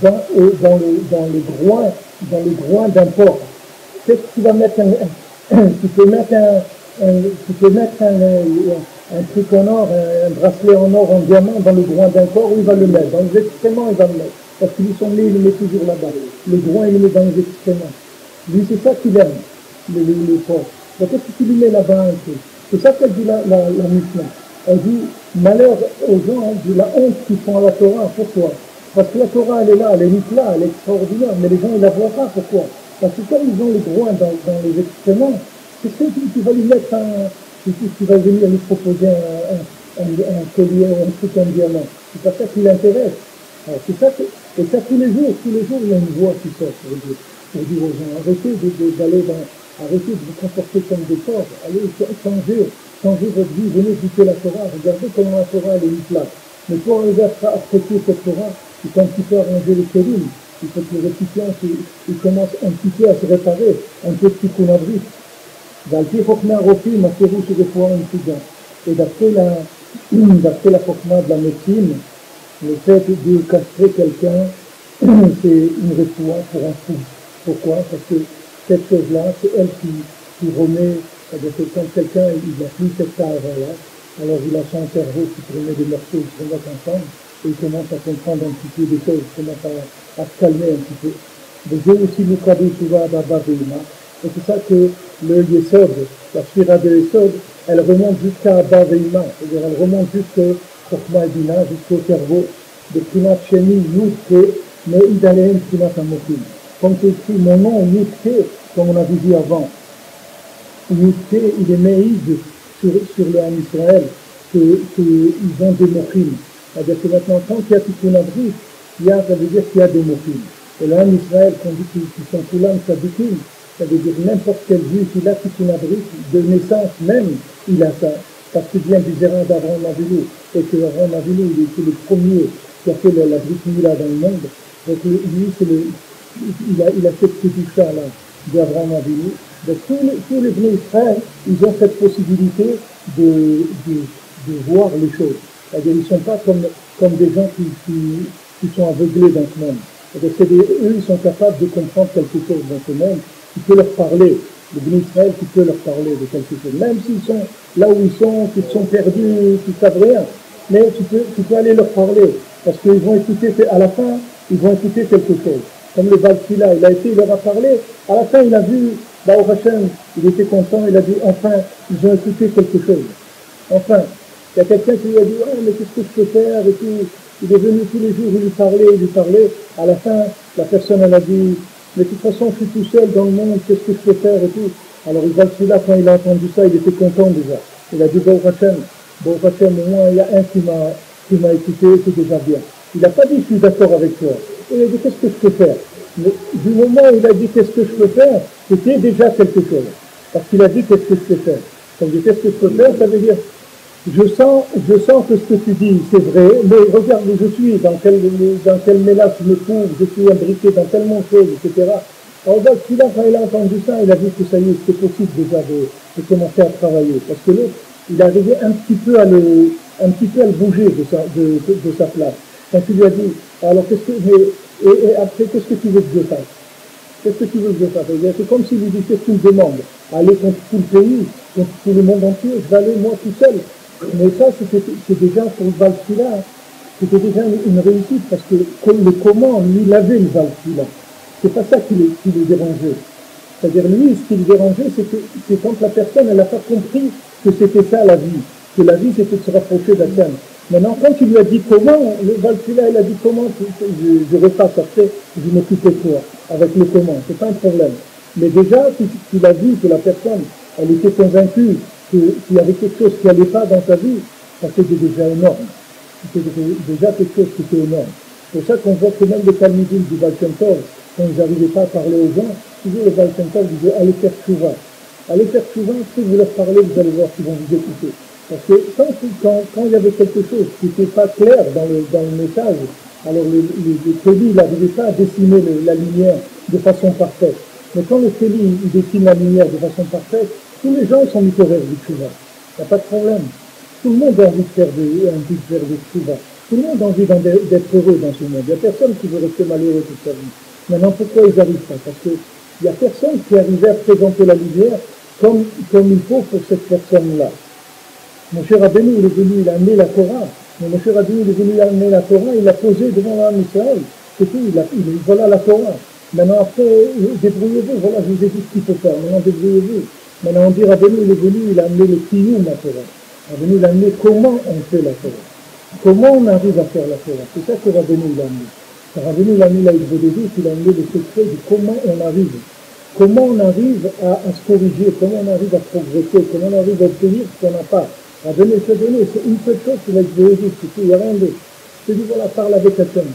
dans le groin d'un porc. Qu'est-ce que tu vas mettre tu peux mettre un truc en or, un bracelet en or, en diamant dans le groin d'un porc, où il va le mettre? Dans les excréments, il va le mettre. Parce qu'ils sont nés, il le met toujours là-bas. Le groin, il le met dans les excréments. Lui, c'est ça qu'il aime, les porcs. Donc, qu'est-ce que tu lui mets là-bas un peu? C'est ça qu'elle dit la Mishnah. Elle dit, malheur aux gens de la honte qu'ils font à la Torah. Pourquoi? Parce que la Torah, elle est là, elle est là, elle est extraordinaire, mais les gens, ils la voient pas. Pourquoi? Parce que comme ils ont les groins dans les excréments, c'est ce que tu vas lui mettre tu vas venir lui proposer un collier ou un truc en diamant. C'est pas ça qui l'intéresse. Alors, c'est ça et ça tous les jours, il y a une voix qui sort pour dire aux gens, arrêtez arrêtez de vous comporter comme des porcs, allez changer votre vie, venez goûter la Torah, regardez comment la Torah elle est mise là. Mais pour arriver à apprécier cette Torah, il faut un petit peu arranger les kélim, il faut que les récipients ils commencent un petit peu à se réparer, un peu de tikkun avrit. Et d'après la chokma de la médecine, le fait de castrer quelqu'un, c'est une réfoua pour un fou. Pourquoi? Parce que cette chose-là, c'est elle qui remet, c'est-à-dire que quand quelqu'un il n'a plus cette part-là, alors il a son cerveau qui remet des morceaux, ils se remettent ensemble, et il commence à comprendre un petit peu des choses, il commence à se calmer un petit peu. Donc j'ai aussi le cadeau souvent à Bavéima, et c'est ça que le Yesod, la Shira de Yesod, elle remonte jusqu'à Bavéima, c'est-à-dire elle remonte jusqu'au Chokma et Bina, jusqu'au cerveau, de Primat Sheni, Yudke, mais Idalehem Primat Amokim. Comme c'est écrit, mon nom est Yudke, comme on a vu avant. Yudke, il est méïd sur le Ham Israël, qu'ils ont des mochim. C'est-à-dire que maintenant, quand il y a Tikkun Abrit, ça veut dire qu'il y a des mochim. Et le Ham Israël, qu'on dit qu'ils sont Kulam Tzadikim, ça veut dire n'importe quel juif, il a Tikkun Abrit, de naissance même, il a ça. Parce qu'il vient du Zéran d'Avraham Avinu, et que Avraham Avinu, il était le premier qui a fait la Brit Mila dans le monde. Donc lui, il a cette kédusha-là d'Avraham Avinu. Donc tous les Bnei Israël, ils ont cette possibilité de voir les choses. C'est-à-dire ils ne sont pas comme des gens qui sont aveuglés dans ce monde. C'est-à-dire eux, ils sont capables de comprendre quelque chose dans ce monde, qui peut leur parler. Le Bnei Israël qui peut leur parler de quelque chose. Même s'ils sont là où ils sont, qu'ils sont perdus, qu'ils ne savent rien. Mais tu peux aller leur parler. Parce qu'ils vont écouter, à la fin, ils vont écouter quelque chose. Comme le Balsila, il leur a parlé. À la fin, il a vu, au Hachem, il était content, il a dit, enfin, ils ont écouté quelque chose. Enfin, il y a quelqu'un qui lui a dit, mais qu'est-ce que je peux faire et tout. Il est venu tous les jours, il lui parlait. À la fin, la personne, elle a dit, mais de toute façon, je suis tout seul dans le monde, qu'est-ce que je peux faire et tout. Alors, il Balsila, quand il a entendu ça, il était content déjà. Il a dit, bon Hachem, au moins, il y a un qui m'a écouté, c'est déjà bien. Il n'a pas dit, je suis d'accord avec toi. Il a dit, qu'est-ce que je peux faire? Mais du moment où il a dit, qu'est-ce que je peux faire, c'était déjà quelque chose. Parce qu'il a dit, qu'est-ce que je peux faire? Quand il dit, qu'est-ce que je peux faire, ça veut dire, je sens que ce que tu dis, c'est vrai, mais regarde où je suis, dans quel mélange je me trouve, je suis imbriqué dans tellement de choses, etc. Alors, quand il a entendu ça, il a vu que ça y est, c'est possible déjà de commencer à travailler. Parce que l'autre, il arrivait un petit peu à le bouger de sa place. Quand il lui a dit, alors et après, qu'est-ce que tu veux que je fasse? Qu'est-ce que tu veux que je fasse? C'est comme s'il lui dit, qu'est-ce qu'il me demande? Aller contre tout le pays, contre tout le monde entier, je vais aller moi tout seul. Mais ça, c'est déjà pour le Balsila, c'était déjà une réussite, parce que le comment, lui, il avait le Balsila. C'est pas ça qui le dérangeait. C'est-à-dire, lui, ce qui le dérangeait, c'est quand la personne, elle n'a pas compris que c'était ça la vie. Que la vie, c'était de se rapprocher d'Hachem. Maintenant, quand il lui a dit comment, le Balsila, il a dit comment, je repasse après, je m'occupe de toi, avec le comment, c'est pas un problème. Mais déjà, qu'il a vu que la personne, elle était convaincue qu'il y avait quelque chose qui n'allait pas dans sa vie, ça c'était déjà énorme. C'était déjà quelque chose qui était énorme. C'est pour ça qu'on voit que même les Talmidim du Baal Shem Tov, quand ils n'arrivaient pas à parler aux gens, toujours le Baal Shem Tov disait, allez faire Tshuva. Allez faire Tshuva, si vous leur parlez, vous allez voir qu'ils vont vous écouter. Parce que quand il y avait quelque chose qui n'était pas clair dans le message, alors le Kéli, il n'arrivait pas à dessiner la lumière de façon parfaite. Mais quand le Kéli, il dessine la lumière de façon parfaite, tous les gens sont littéraires du Tshuva. Il n'y a pas de problème. Tout le monde a envie de faire du Tshuva. Tout le monde a envie d'être heureux dans ce monde. Il n'y a personne qui veut rester malheureux toute sa vie. Maintenant, pourquoi ils n'arrivent pas? Parce qu'il n'y a personne qui arrive à présenter la lumière comme il faut pour cette personne-là. Moshe Rabbeinu, il est venu, il a amené la Torah. Mais Moshe Rabbeinu, il est venu amener la Torah, il l'a posée devant l'âme Israël. C'est tout, voilà la Torah. Maintenant, après, débrouillez-vous, voilà, je vous ai dit ce qu'il faut faire. Maintenant, débrouillez-vous. Maintenant, on dit Rabbeinu, il est venu, il a amené le Kiyum, la Torah. Rabbeinu, il a amené comment on fait la Torah. Comment on arrive à faire la Torah. C'est ça que Rabbeinu, il a amené. Rabbeinu, il a amené la Hidvodédut, il a amené le secret de comment on arrive. Comment on arrive à se corriger, comment on arrive à progresser, comment on arrive à obtenir ce qu'on n'a pas. Rabbeinu, c'est une seule chose, c'est la Hidvodédut, c'est tout, il n'y a rien d'autre. Je dis, voilà, parle avec Hachem.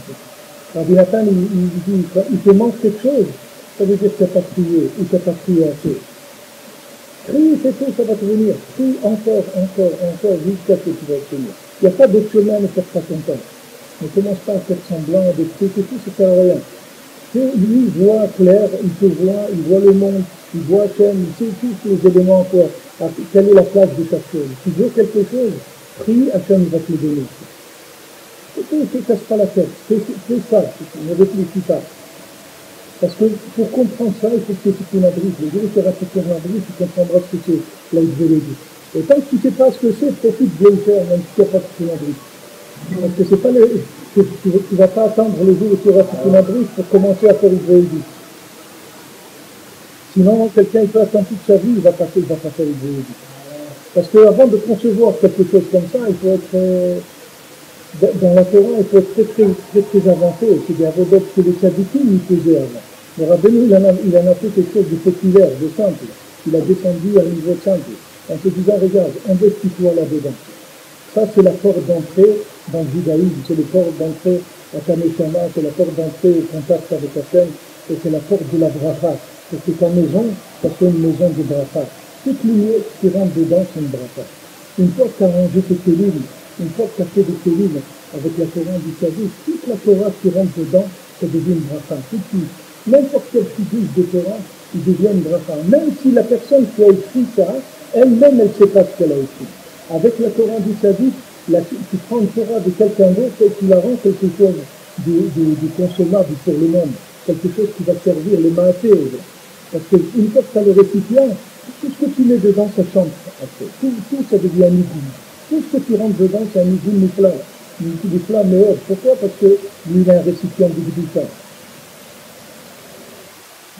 Rabbi Nathan, il dit, il te manque quelque chose, ça veut dire que tu n'as pas prié, ou tu n'as pas prié assez. Prie, c'est tout, ça va te venir. Prie encore, jusqu'à ce que tu vas obtenir. Il n'y a pas d'autre chemin, ne perds pas ton temps. Ne commence pas à faire semblant, des trucs et tout, ça ne sert à rien. Lui, il voit clair, il te voit, il voit le monde, il voit Hachem, il sait tous les éléments, quoi. Quelle est la place de chaque chose. Si tu veux quelque chose, prie, Hachem va te le donner. C'est tout, ne te casse pas la tête. Fais ça, ne réfléchis pas. Parce que pour comprendre ça, il faut que tu aies brise. Le jour où tu auras fait la brise, tu comprendras ce que c'est l'Aïdvélédie. Et tant que tu ne sais pas ce que c'est, profite de le faire, même si tu n'as pas fait la brise. Parce que c'est pas tu ne vas pas attendre le jour où tu auras fait la brise pour commencer à faire l'Aïdvélédie. Sinon, quelqu'un il peut attendre toute sa vie, il va pas faire l'Aïdvélédie. Parce qu'avant de concevoir quelque chose comme ça, il faut être... dans la Torah, il faut être très avancé. C'est des avodotes que les tzadikim ils faisaient avant. Le Rabbeinu, il en a fait quelque chose de populaire, de simple. Il a descendu à un niveau simple. En se disant, regarde, investis-toi là-dedans. Ça, c'est la porte d'entrée dans le judaïsme, c'est la porte d'entrée à Kameshama, c'est la porte d'entrée au contact avec Hashem, et c'est la porte de la bracha. Parce que ta maison, ça fait une maison de bracha. Toute lumière qui rentre dedans, c'est une bracha. Une fois que tu as rangé tes kélim, une fois que tu as fait des kélim avec la Torah du Kaddish, toute la Torah qui rentre dedans, ça devient une bracha. Tout de suite. N'importe quel petit de Torah, il devient une bracha. Même si la personne qui a écrit ça, elle-même, elle ne sait pas ce qu'elle a écrit. Avec la Torah du Kaddish, tu prends une Torah de quelqu'un d'autre et tu la rends quelque chose de consommable pour le monde. Quelque chose qui va servir les maatés. Parce qu'une fois que tu as le récipient, tout ce que tu mets dedans, ça chante. Tout ça devient un nigum. Tout ce que tu rentres dedans, c'est un nigum mifla. Mifla meilleur. Pourquoi? Parce que lui, il a un récipient de Gdusha.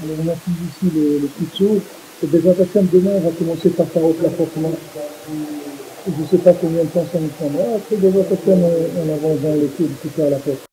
Alors on a fini ici le Kitsour. Et déjà, demain, on va commencer par Parot la Fortement. Je ne sais pas combien de temps ça nous prendra. Après, déjà, on avance dans l'étude, tout ça à la porte.